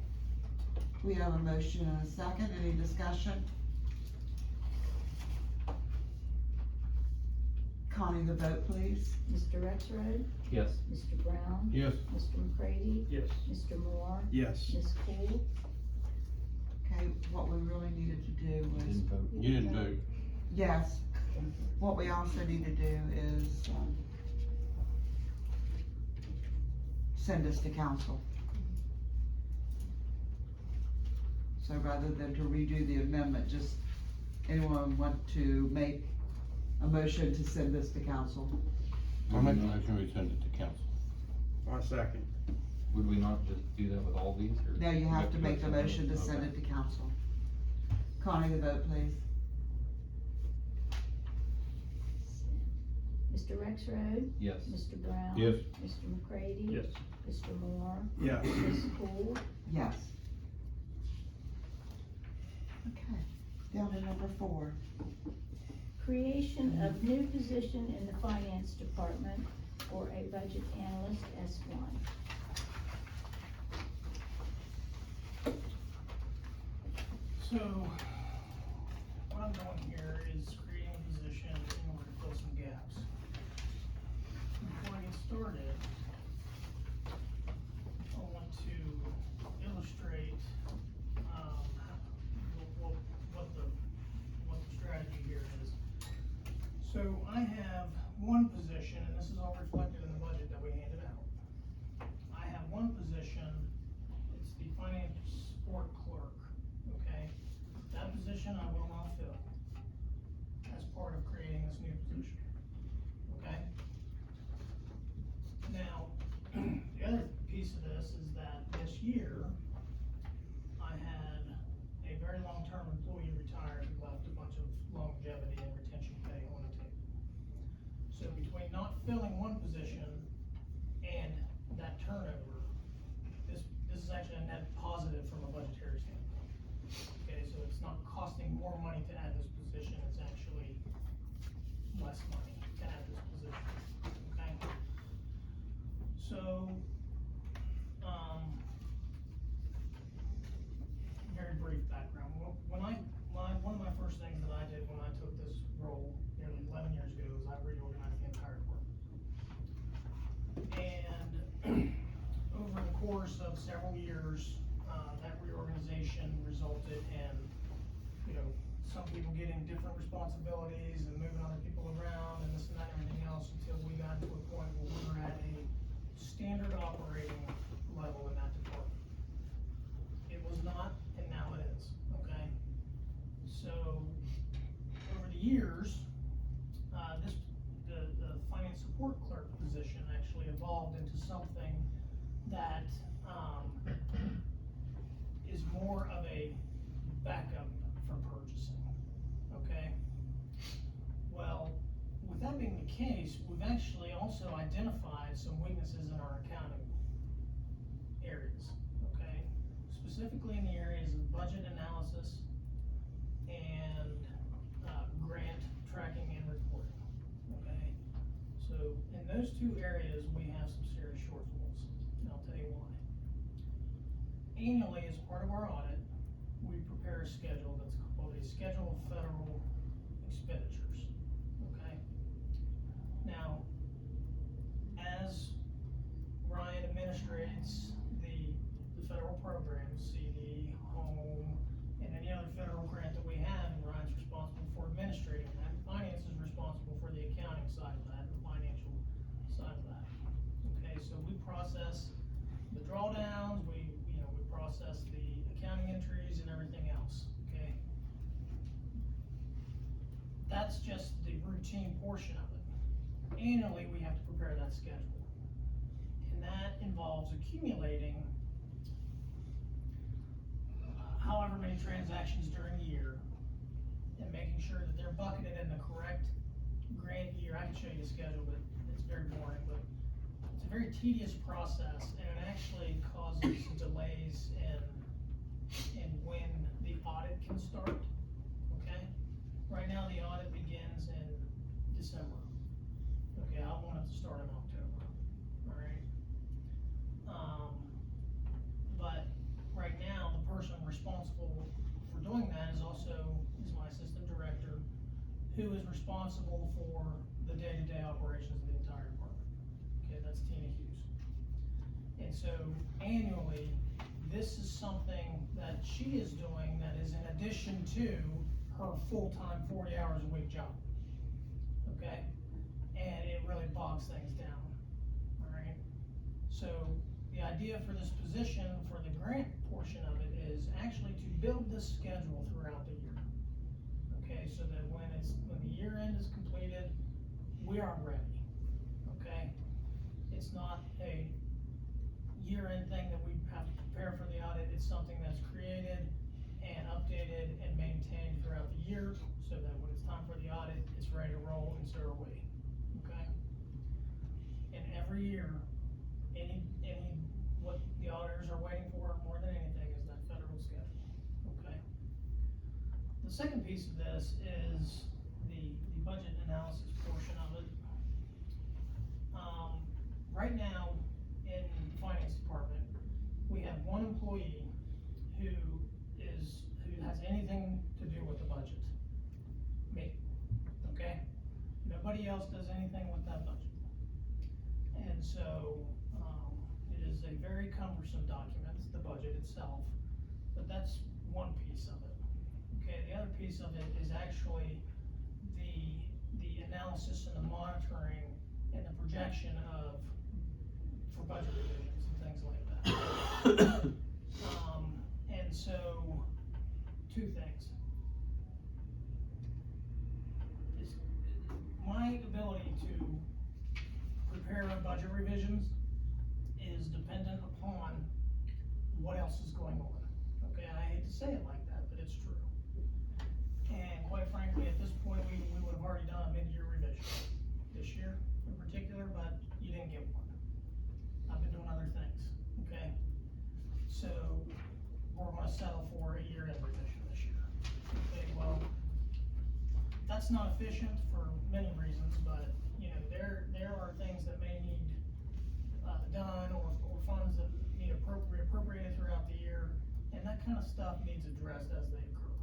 We have a motion and a second, any discussion? Connie, the vote, please. Mr. Rexroad, Yes. Mr. Brown, Yes. Mr. McCready, Yes. Mr. Moore, Yes. Ms. Cool. Okay, what we really needed to do was, Didn't vote. You didn't vote. yes, what we also need to do is, send this to council. So rather than to redo the amendment, just anyone want to make a motion to send this to council? I'll make a motion, we send it to council. Our second. Would we not just do that with all these, or? No, you have to go make the separate? motion to send Okay. it to council. Connie, the vote, please. Mr. Rexroad, Yes. Mr. Brown. Yes. Mr. McCready. Yes. Mr. Moore, Yes. Ms. Cool. Yes. Okay, down to number 4. Creation of new position in the finance department for a budget analyst S1. So, what I'm position I will not fill as part of creating this new position, okay? Now, the other piece of this is that this year, I had a very long-term employee retire who left a bunch of longevity and retention pay on the table. So between not filling one position and that turnover, this is actually a net positive from a budgetary standpoint. Okay, so it's not costing more money to add this position, it's actually less money to add this position, okay? So, very brief background. Well, one of my first things that I did when I took this role nearly 11 years ago is I reorganized the entire department. And over the course of several years, that reorganization resulted in, some people getting different responsibilities and moving other people around and this and that and everything else until we got to a point where we were at a standard operating level in that department. It was not, and now it is, okay? So, over the years, the finance support clerk position actually evolved into something that, is more of a backup for purchasing, okay? Well, with that being the case, we've actually also identified some weaknesses in our accounting areas, okay? Specifically in the areas of budget analysis and grant tracking and reporting, okay? So in those two areas, we have some serious shortfalls, and I'll tell you why. Annually, as part of our audit, we prepare a schedule that's called a Schedule of Federal Expenditures, okay? Now, as Ryan administrates the federal programs, CD, home, and any other federal grant that we have, and Ryan's responsible for administrating that, and finance is responsible for the accounting side of that, and the financial side of that. Okay, so we process the drawdowns, we process the accounting entries and everything else, okay? That's just the routine portion of it. Annually, we have to prepare that schedule. And that involves accumulating however many transactions during the year and making sure that they're bucketed in the correct grant year. I can show you the schedule, but it's very boring, but it's a very tedious process, and it actually causes delays in when the audit can start, okay? Right now, the audit begins in December. Okay, I want it to start in October, all right? But right now, the person responsible for doing that is my assistant director, who is responsible for the day-to-day operations of the entire department. Okay, that's Tina Hughes. And so annually, this is something that she is doing that is in addition to her full-time 40 hours a week job. Okay? And it really bogs things down. Alright? So the idea for this position, for the grant portion of it, is actually to build this schedule throughout the year. Okay, so that when the year end is completed, we are ready. Okay? It's not a year-end thing that we have to prepare for the audit. It's something that's created and updated and maintained throughout the year, so that when it's time for the audit, it's ready to roll, and so are we, okay? And every year, what the auditors are waiting for more than anything is that federal schedule, okay? The second piece of this is the budget analysis portion of it. Right now, in the finance department, we have one employee who has anything to do with the budget. Me, okay? Nobody else does anything with that budget. And so, it is a very cumbersome document, the budget itself, but that's one piece of it. Okay, the other piece of it is actually the analysis and the monitoring and the projection for budget revisions and things like that. And so, two things. what else is going on. Okay, I hate to say it like that, but it's true. And quite frankly, at this point, we would have already done a mid-year revision this year in particular, but you didn't get one. I've been doing other things, okay? So we're gonna settle for a year-end revision this year. Okay, well, that's not efficient for many reasons, but, you know, there are things that may need, done, or funds that need appropriated throughout the year, and that kind of stuff needs addressed as they occur,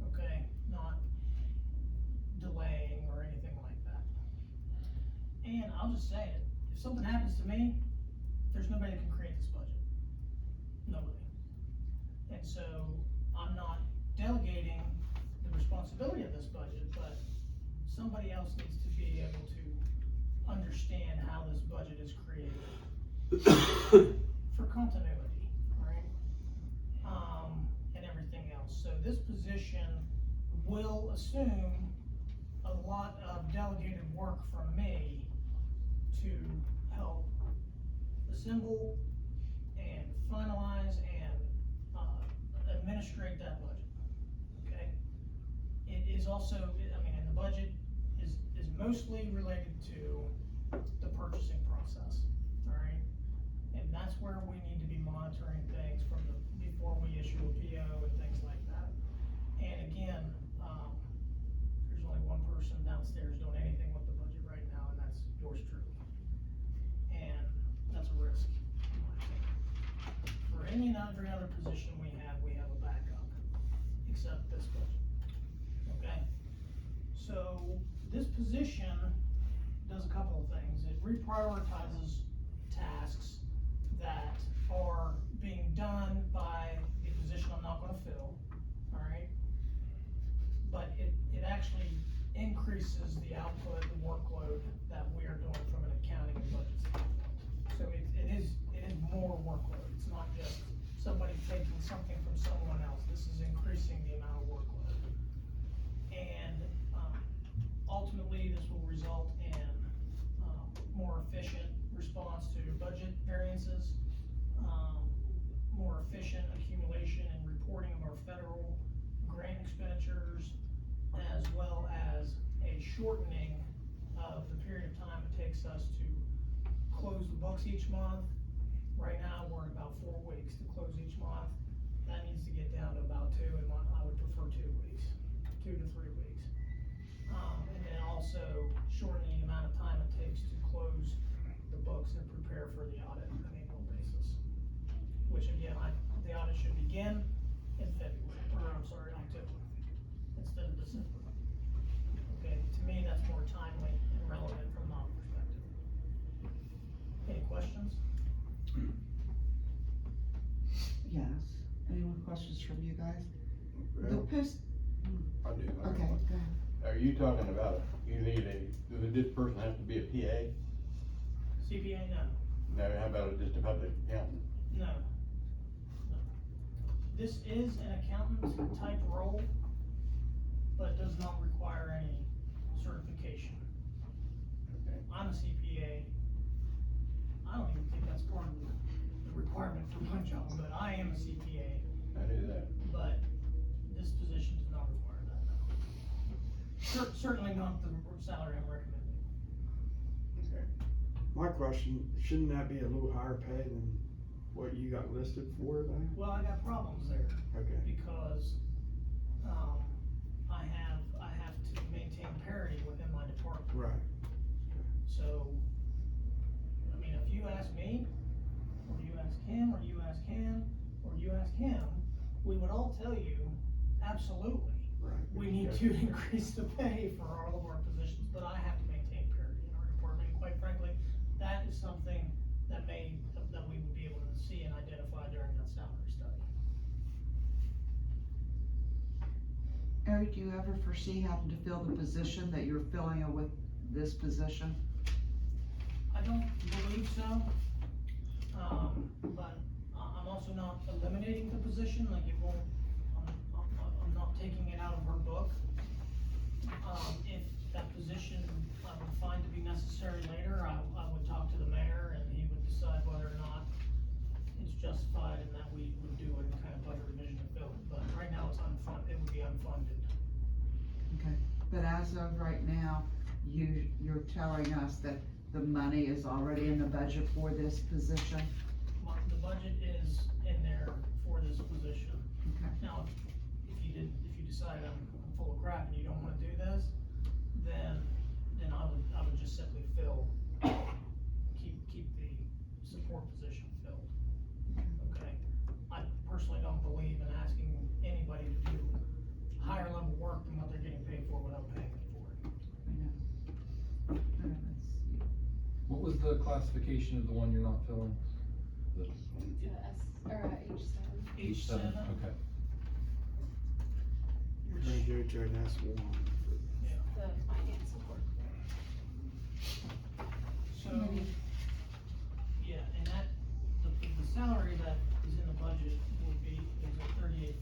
okay? Not delaying or anything like that. And I'll just say it, if something happens to me, there's nobody that can create this budget. Nobody. And so, I'm not delegating the responsibility of this budget, but somebody else needs to be able to understand how this budget is created for continuity, right? And everything else. So this position will assume a lot of delegated work from me to help assemble and finalize and administrate that budget, okay? It is also, I mean, and the budget is mostly related to the purchasing process, all right? And that's where we need to be monitoring things from before we issue a PO and things like that. And again, there's only one person downstairs doing anything with the budget right now, and that's yours truly. And that's a risk, in my opinion. For every other position we have a backup, except this budget, okay? So, this position does a couple of things. It reprioritizes tasks that are being done by the position I'm not gonna fill, alright? But it actually increases the output, the workload that we are doing from an accounting and budget standpoint. So it is more workload. It's not just somebody taking something from someone else. This is increasing the amount of workload. And ultimately, this will result in more efficient response to budget variances, more efficient accumulation and reporting of our federal grant expenditures, as well as a shortening of the period of time it takes us to close the books each month. Right now, we're at about 4 weeks to close each month. That needs to get down to about 2, and I would prefer 2 weeks, 2 to 3 weeks. And then also shortening the amount of time it takes to close the books and prepare for the audit on an annual basis. Which again, the audit should begin in February, or I'm sorry, October, instead of December. Okay, to me, that's more timely and relevant from my perspective. Any questions? Yes, any more questions from you guys? The Well, post, I do. okay, go ahead. Are you talking about, does this person have to be a PA? CPA, no. No, how about just a public accountant? No. No. This is an accountant type role, but does not require any certification. Okay. I'm a CPA. I don't even think that's part of the requirement for my job, but I am a CPA, I knew that. but this position does not require that, no. Certainly not the salary I'm recommending. Okay. My question, shouldn't that be a little higher pay than what you got listed for then? Well, I got problems there. Okay. Because, I have to maintain parity within my department. Right. So, I mean, if you ask me, or you ask him, or you ask him, or you ask him, we would all tell you, absolutely. Right. We need to increase the pay for all of our positions, but I have to maintain parity in our department, and quite frankly, that is something that we would be able to see and identify during that salary study. Eric, do you ever foresee having to fill the position that you're filling with this position? I don't believe so, but I'm also not eliminating the position, like it won't, I'm not taking it out of her book. If that position I would find to be necessary later, I would talk to the mayor and he would decide whether or not it's justified and that we would do any kind of budget revision to fill it, but right now it's unfunded, it would be unfunded. Okay, but as of right now, you're telling us that the money is already in the budget for this position? The budget is in there for this position. Okay. Now, if you decide I'm full of crap and you don't wanna do this, then I would just simply keep the support position filled. Okay? I personally don't believe in asking anybody to do higher level work than what they're getting paid for without paying them for it. I know. Let's see. What was the classification of the one you're not filling? The H7. H7. Okay. Graduate, that's one. The finance support. So, yeah, and that, the salary that is in the budget is at 38.5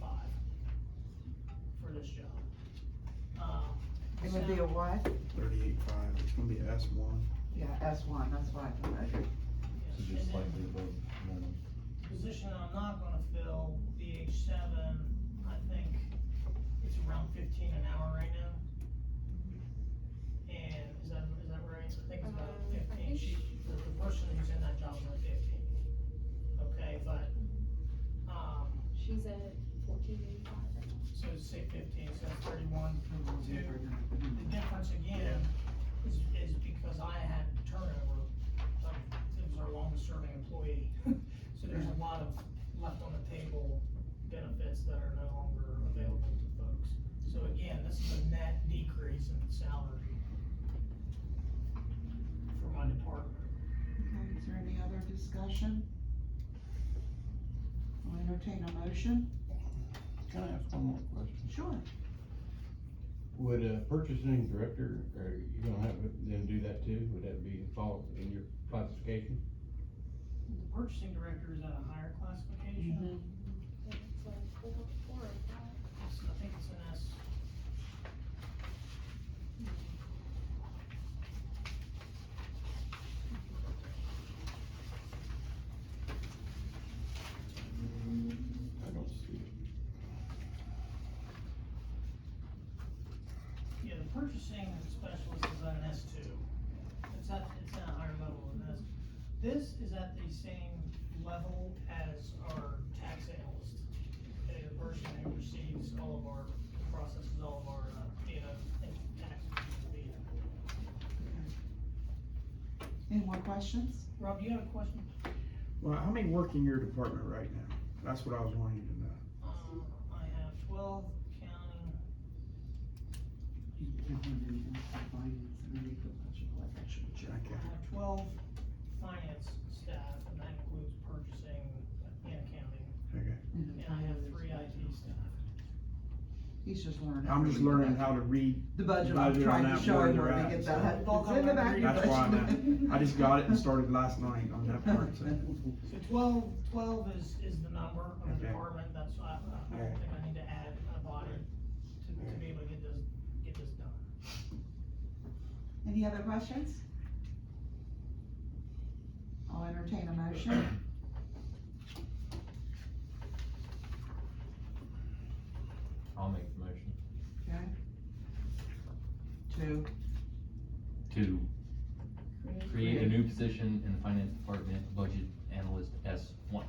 for this job. It would be a what? 38.5, it's gonna be S1. Yeah, S1, that's what I thought. So And just then slightly above minimum. the position that I'm not gonna fill, the H7, I think it's around 15 an hour right now. And is that right? I think it's about 15. The person who's in that job is at 15. Okay, but, She's at 1485 right now. so say 15, so that's 31. The difference again is because I had turnover, it was our longest serving employee. So there's a lot of left on the table benefits that are no longer available to folks. So again, this is a net decrease in salary for my department. Okay, is there any other discussion? I'll entertain a motion. Can I ask one more question? Sure. Would a purchasing director, are you gonna have them do that too? Would that be fall in your classification? The purchasing director is at a higher classification. It's like 4 or 5. I think it's an S. I don't see it. Yeah, the purchasing specialist is at an S2. It's at a higher level than this. This is at the same level as our tax analyst. Okay, the person who receives all of our, processes all of our, data and taxes. Any more questions? Rob, do you have a question? Well, how many work in your department right now? That's what I was wanting to know. I have 12 counting, Okay. I have 12 finance staff, and that includes purchasing and accounting. Okay. And I have 3 IT staff. He's just learning. I'm just learning how to read. The budget, I'm on trying to that show where him they're where to at, get so that. It's in the back of your That's why budget. I just got it and started last night on that part, so. So 12 is the number of the Okay. department, that's, I don't Okay. think I need to add a body to be able to get this done. Any other questions? I'll entertain a motion. I'll make the motion. Okay. Two. To create a new position in the finance department, budget analyst S1.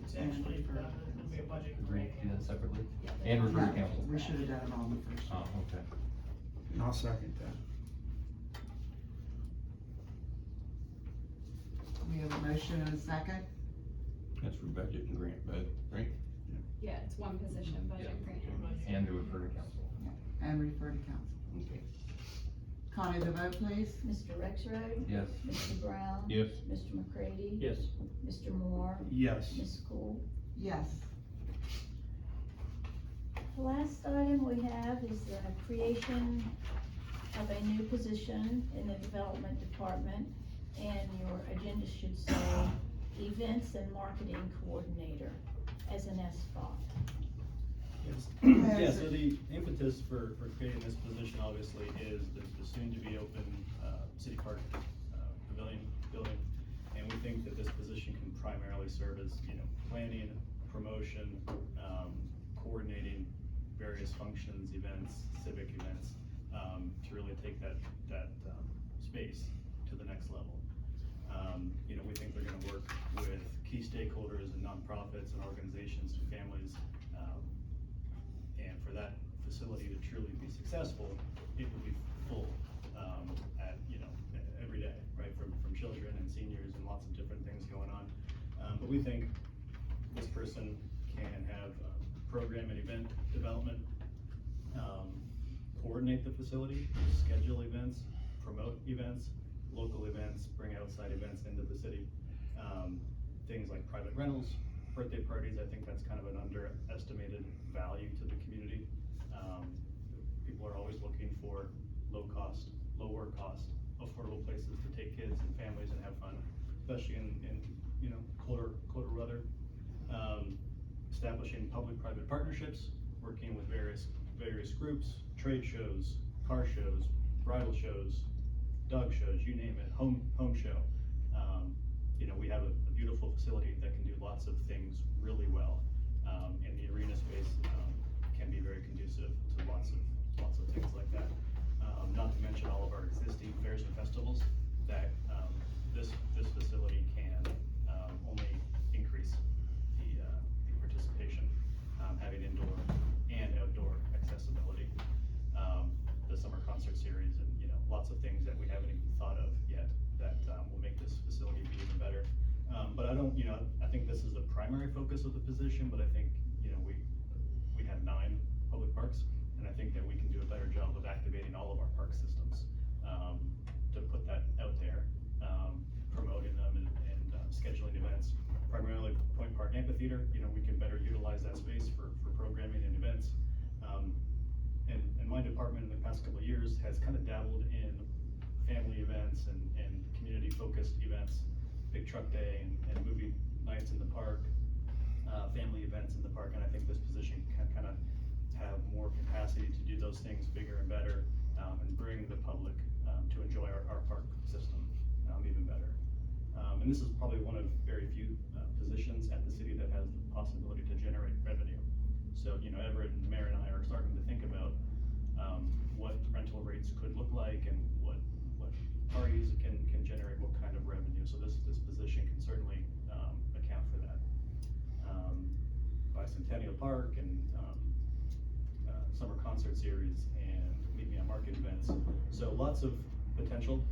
It's actually, it'll be a budget Agree grant. to do that separately? And refer to Yeah, council. we should have done it all in the first. Oh, okay. And I'll second that. We have a motion and a second. That's for budget and grant, right? Yeah, it's one position, budget grant analyst. And to refer to council. And refer to council. Okay. Connie, the vote please. Mr. Rexroad? Yes. Mr. Brown? Yes. Mr. McCready? Yes. Mr. Moore? Yes. Ms. Cool? Yes. The last item we have is the creation of a new position in the development department. And your agenda should say events and marketing coordinator as an S5. Yes. Yeah, so the impetus for creating this position obviously is the soon to be open, City Park, Pavilion building. And we think that this position can primarily serve as, planning, promotion, coordinating various functions, events, civic events, to really take that space to the next level. We think they're gonna work with key stakeholders and nonprofits and organizations and families. And for that facility to truly be successful, it would be full, every day, right? From children and seniors and lots of different things going on. But we think this person can have program and event development, coordinate the facility, schedule events, promote events, local events, bring outside events into the city. Things like private rentals, birthday parties, I think that's kind of an underestimated value to the community. People are always looking for lower cost, affordable places to take kids and families and have fun, especially in colder weather. Establishing public-private partnerships, working with various groups, trade shows, car shows, bridal shows, dog shows, you name it, home show. We have a beautiful facility that can do lots of things really well. And the arena space can be very conducive to lots of things like that. Not to mention all of our existing fairs and festivals that this facility can only increase the participation, having indoor and outdoor accessibility. The summer concert series and lots of things that we haven't even thought of yet that will make this facility be even better. But I think this is the primary focus of the position, but I think, we have 9 public parks, and I think that we can do a better job of activating all of our park systems, to put that out there, promoting them and scheduling events. Primarily Point Park Amphitheater, we can better utilize that space for programming and events. And my department in the past couple of years has kind of dabbled in family events and community-focused events, big truck day and movie nights in the park, family events in the park, and I think this position can kind of have more capacity to do those things bigger and better, and bring the public to enjoy our park system even better. And this is probably one of very few positions at the city that has the possibility to generate revenue. So, Everett and the mayor and I are starting to think about what rental rates could look like and what parties can generate what kind of revenue. So this position can certainly account for that. Bicentennial Park and summer concert series and Meet Me on Market events. So lots of potential,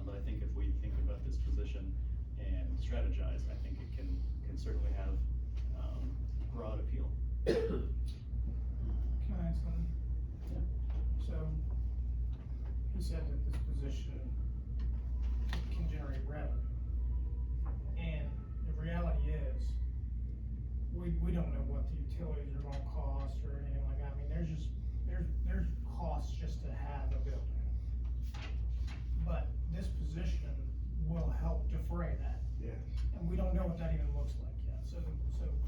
but I think if we think about this position and strategize, I think it can certainly have broad appeal. Can I add something? Yeah. So, he said that this position can generate revenue. And the reality is, we don't know what the utilities are gonna cost or anything like that. I mean, there's costs just to have a building. But this position will help defray that. Yes. And we don't know what that even looks like yet. So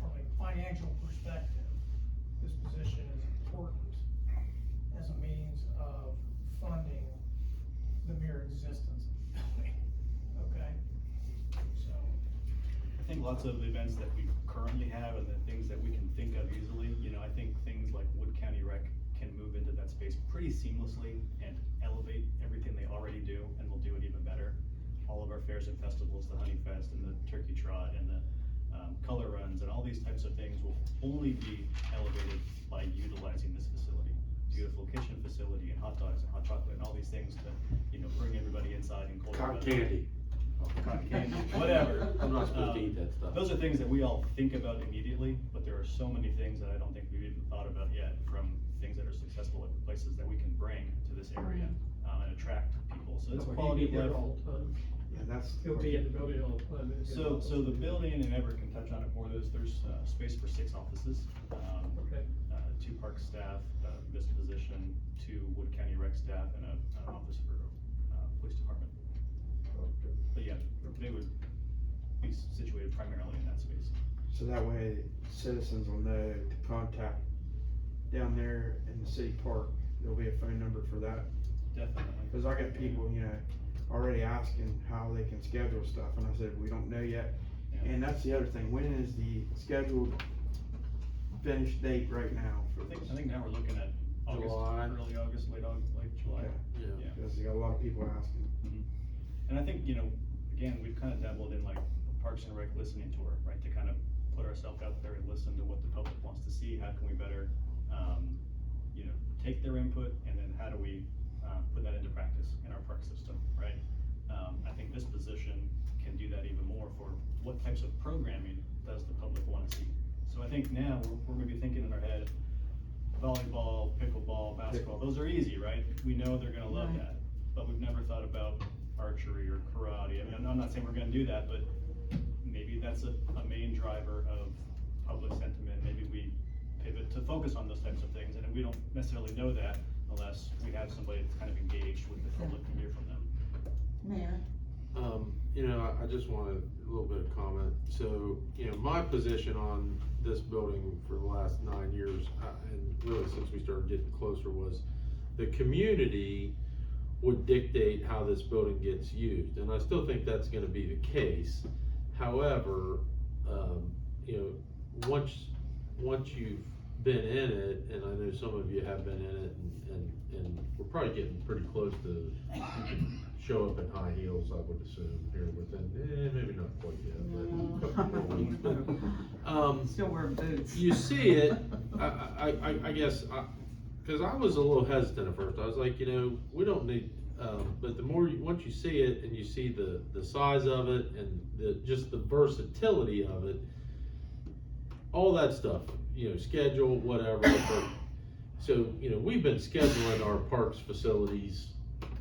from a financial perspective, this position is important as a means of funding the mere existence of the building, okay? So. I think lots of events that we currently have and the things that we can think of easily, I think things like Wood County Rec can move into that space pretty seamlessly and elevate everything they already do, and will do it even better. All of our fairs and festivals, the Honey Fest and the Turkey Trot and the color runs and all these types of things will only be elevated by utilizing this facility. Beautiful kitchen facility and hot dogs and hot chocolate and all these things to, bring everybody inside and cold. Cotton candy. Cotton candy, whatever. I'm not supposed to eat that stuff. Those are things that we all think about immediately, but there are so many things that I don't think we've even thought about yet, from things that are successful at places that we can bring to this area, and attract people. So it's Will he quality be of here life. all the time? Yeah, that's. He'll be in the building all the time. So the building, and Everett can touch on it more, there's space for 6 offices. Okay. 2 park staff, this position, 2 Wood County Rec staff, and an office for police department. But yeah, they would be situated primarily in that space. So that way citizens will know to contact down there in the city park. There'll be a phone number for that. Definitely. Cause I got people, already asking how they can schedule stuff, and I said, we don't know yet. Yeah. And that's the other thing, when is the scheduled finish date right now for I this? think now we're looking at August, July. early August, late July. Yeah. Yeah. Cause you got a lot of people asking. And I think, again, we've kind of dabbled in like Parks and Rec listening tour, right, to kind of put ourselves out there and listen to what the public wants to see, how can we better, take their input, and then how do we, put that into practice in our park system, right? I think this position can do that even more for what types of programming does the public wanna see? So I think now, we're maybe thinking in our head, volleyball, pickleball, basketball, those are easy, right? We know they're gonna love that, but we've never thought about archery or karate. I mean, I'm not saying we're gonna do that, but maybe that's a main driver of public sentiment. Maybe we pivot to focus on those types of things, and we don't necessarily know that unless we have somebody that's kind of engaged with the public and hear from them. Mayor? I just wanted a little bit of comment. So, my position on this building for the last 9 years, and really since we started getting closer, was the community would dictate how this building gets used, and I still think that's gonna be the case. However, once you've been in it, and I know some of you have been in it, and we're probably getting pretty close to, you can show up in high heels, I would assume, here within, maybe not quite yet, but a couple more weeks, but, Still wearing boots. you see it, I guess, cause I was a little hesitant at first, I was like, we don't need, but the more, once you see it, and you see the size of it, and just the versatility of it, all that stuff, schedule, whatever, but, so, we've been scheduling our parks facilities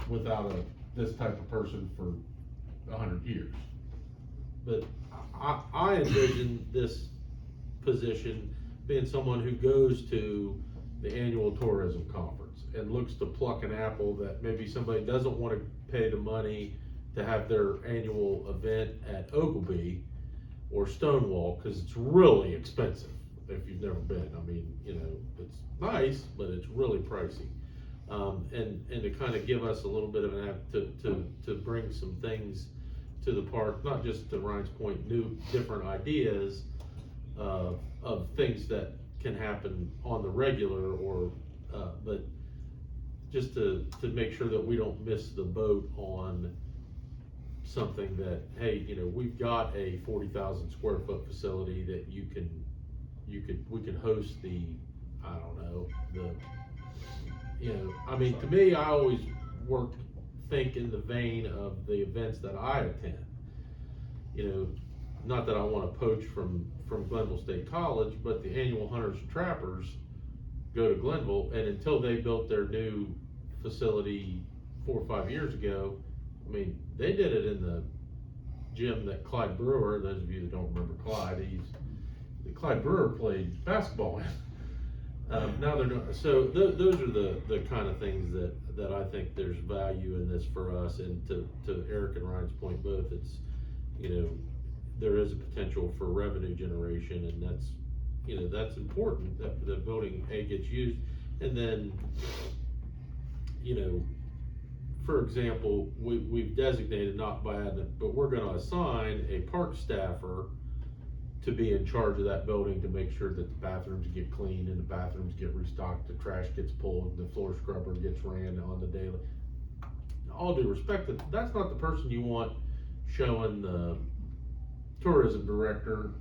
without this type of person for 100 years. But I envision this position being someone who goes to the annual tourism conference and looks to pluck an apple that maybe somebody doesn't want to pay the money to have their annual event at Ogilvy or Stonewall, because it's really expensive if you've never been. I mean, it's nice, but it's really pricey. And to kind of give us a little bit of an app to bring some things to the park, not just to Ryan's point, different ideas of things that can happen on the regular, or but just to make sure that we don't miss the boat on something that, hey, we've got a 40,000 square foot facility that we can host the, I don't know, I mean, to me, I always think in the vein of the events that I attend. Not that I wanna poach from Glenville State College, but the annual Hunters and Trappers go to Glenville, and until they built their new facility 4 or 5 years ago, I mean, they did it in the gym that Clyde Brewer, those of you that don't remember Clyde, Clyde Brewer played basketball in. Now they're doing, so those are the kind of things that I think there's value in this for us, and to Eric and Ryan's point both, it's, there is a potential for revenue generation, and that's important, that the building gets used. And then, for example, we've designated, not by admin, but we're gonna assign a park staffer to be in charge of that building, to make sure that the bathrooms get cleaned and the bathrooms get restocked, the trash gets pulled, the floor scrubber gets ran on the daily. All due respect, that's not the person you want showing the tourism director.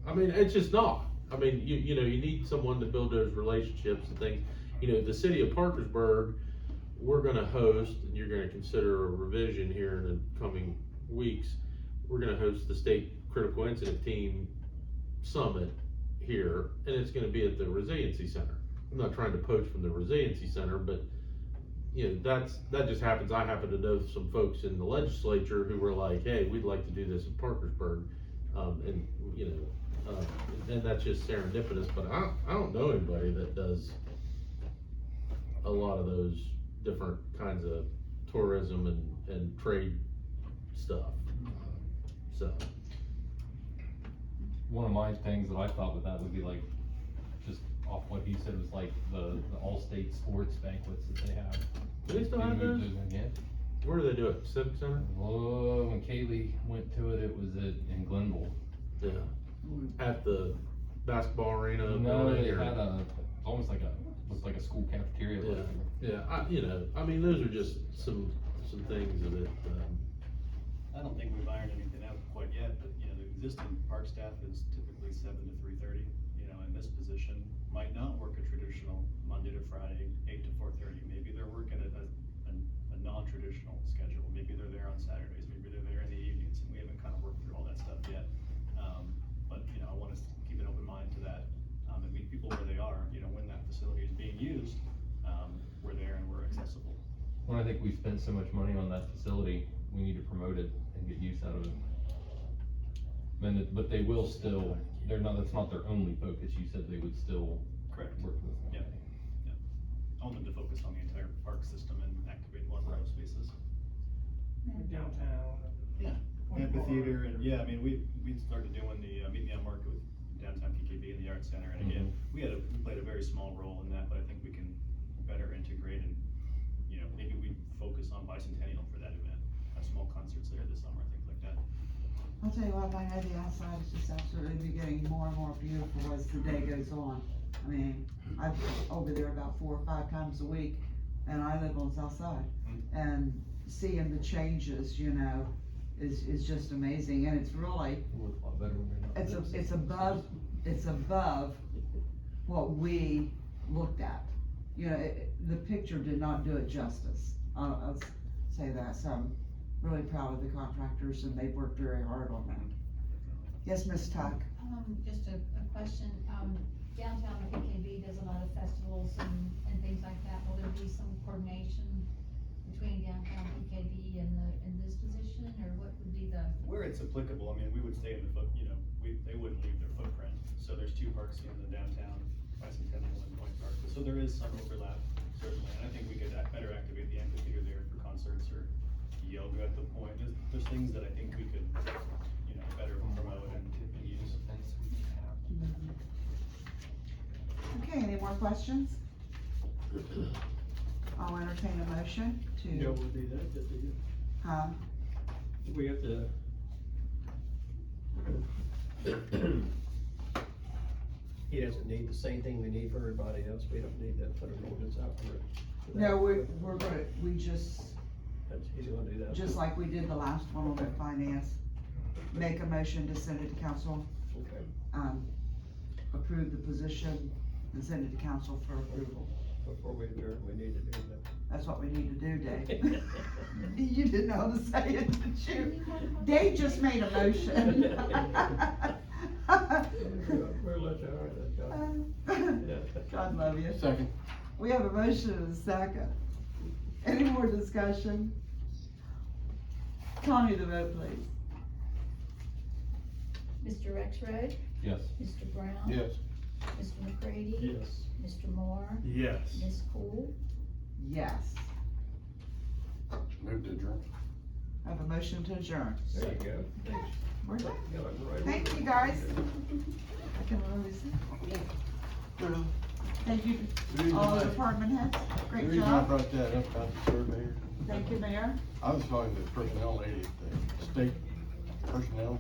I mean, it's just not. I mean, you need someone to build those relationships and things. The city of Parkersburg, we're gonna host, and you're gonna consider a revision here in the coming weeks, we're gonna host the state critical incident team summit here, and it's gonna be at the resiliency center. I'm not trying to poach from the resiliency center, but that just happens. I happen to know some folks in the legislature who were like, hey, we'd like to do this in Parkersburg, and that's just serendipitous, but I don't know anybody that does a lot of those different kinds of tourism and trade stuff, so. One of my things that I thought with that would be like, just off what he said, was like the all-state sports banquets that they have. Do they still have those? Yeah. Where do they do it? Civic Center? Oh, when Kaylee went to it, it was in Glenville. Yeah. At the basketball arena No, building they or- had almost like looked like a school cafeteria. Yeah, yeah, I mean, those are just some things that, I don't think we've ironed anything out quite yet, but, you know, the existing park staff is typically 7 to 3:30, you know, and this position might not work a traditional Monday to Friday, 8 to 4:30. Maybe they're working a non-traditional schedule, maybe they're there on Saturdays, maybe they're there in the evenings, and we haven't kind of worked through all that stuff yet. But, you know, I want us to keep an open mind to that, and meet people where they are, you know, when that facility is being used, we're there and we're accessible. When I think we spent so much money on that facility, we need to promote it and get use out of it. But they will still, that's not their only focus, you said they would still Correct. work with them. Yeah. I want them to focus on the entire park system and activate one of those spaces. Downtown. Yeah. Amphitheater, and yeah, I mean, we started doing the, Meet Me on Market with downtown PKB and the Arts Center, and again, we played a very small role in that, but I think we can better integrate and, you know, maybe we focus on bicentennial for that event, have small concerts there this summer, things like that. I'll tell you what, I know the outside is just absolutely be getting more and more beautiful as the day goes on. I mean, I've been over there about 4 or 5 times a week, and I live on the south side. And seeing the changes, you know, is just amazing, and it's really, It looks a lot better when they're not. it's above what we looked at. You know, the picture did not do it justice, I'll say that, so I'm really proud of the contractors, and they've worked very hard on that. Yes, Ms. Tuck? Just a question, downtown PKB does a lot of festivals and things like that, will there be some coordination between downtown PKB and this position, or what would be the? Where it's applicable, I mean, we would stay in the you know, they wouldn't leave their footprint, so there's 2 parks in the downtown, Bicentennial and Point Park, so there is some overlap, certainly, and I think we could better activate the amphitheater there for concerts or yoga at the point, there's things that I think we could, you know, better promote and use. Okay, any more questions? I'll entertain a motion to. You know, we'll do that, just do it. Huh? We have to. He doesn't need the same thing we need for everybody else, we don't need to put an ordinance out for it. No, we're gonna, He's gonna do that. just like we did the last one on the finance, make a motion to send it to council, Okay, approve the position and send it to council for approval. before we adjourn, we need to do that. That's what we need to do, Dave. You didn't know how to say it, did you? Dave just made a motion. We'll let you have that, God love you. Second. We have a motion and a second. Any more discussion? Connie, the vote, please. Mr. Rexroad, Yes. Mr. Brown. Yes. Mr. McCready. Yes. Mr. Moore, Yes. Ms. Cool. Yes. Move to adjourn. I have a motion to adjourn. There you go, thanks. We're done. Got it right. Thank you, guys. I can really see. Thank you, all the department heads. The Great reason I job. brought that up about the surveyor, Thank you, Mayor. I was talking to the personnel lady at the state personnel.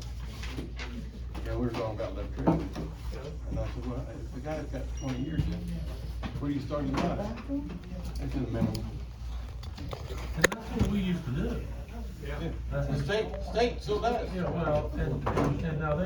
Yeah, we were talking about electricity. And I said, well, if the guy's got 20 years in, what are you starting to buy? That's in the minimum. And that's what we used to do. Yeah. The state still does. Yeah, well, and now they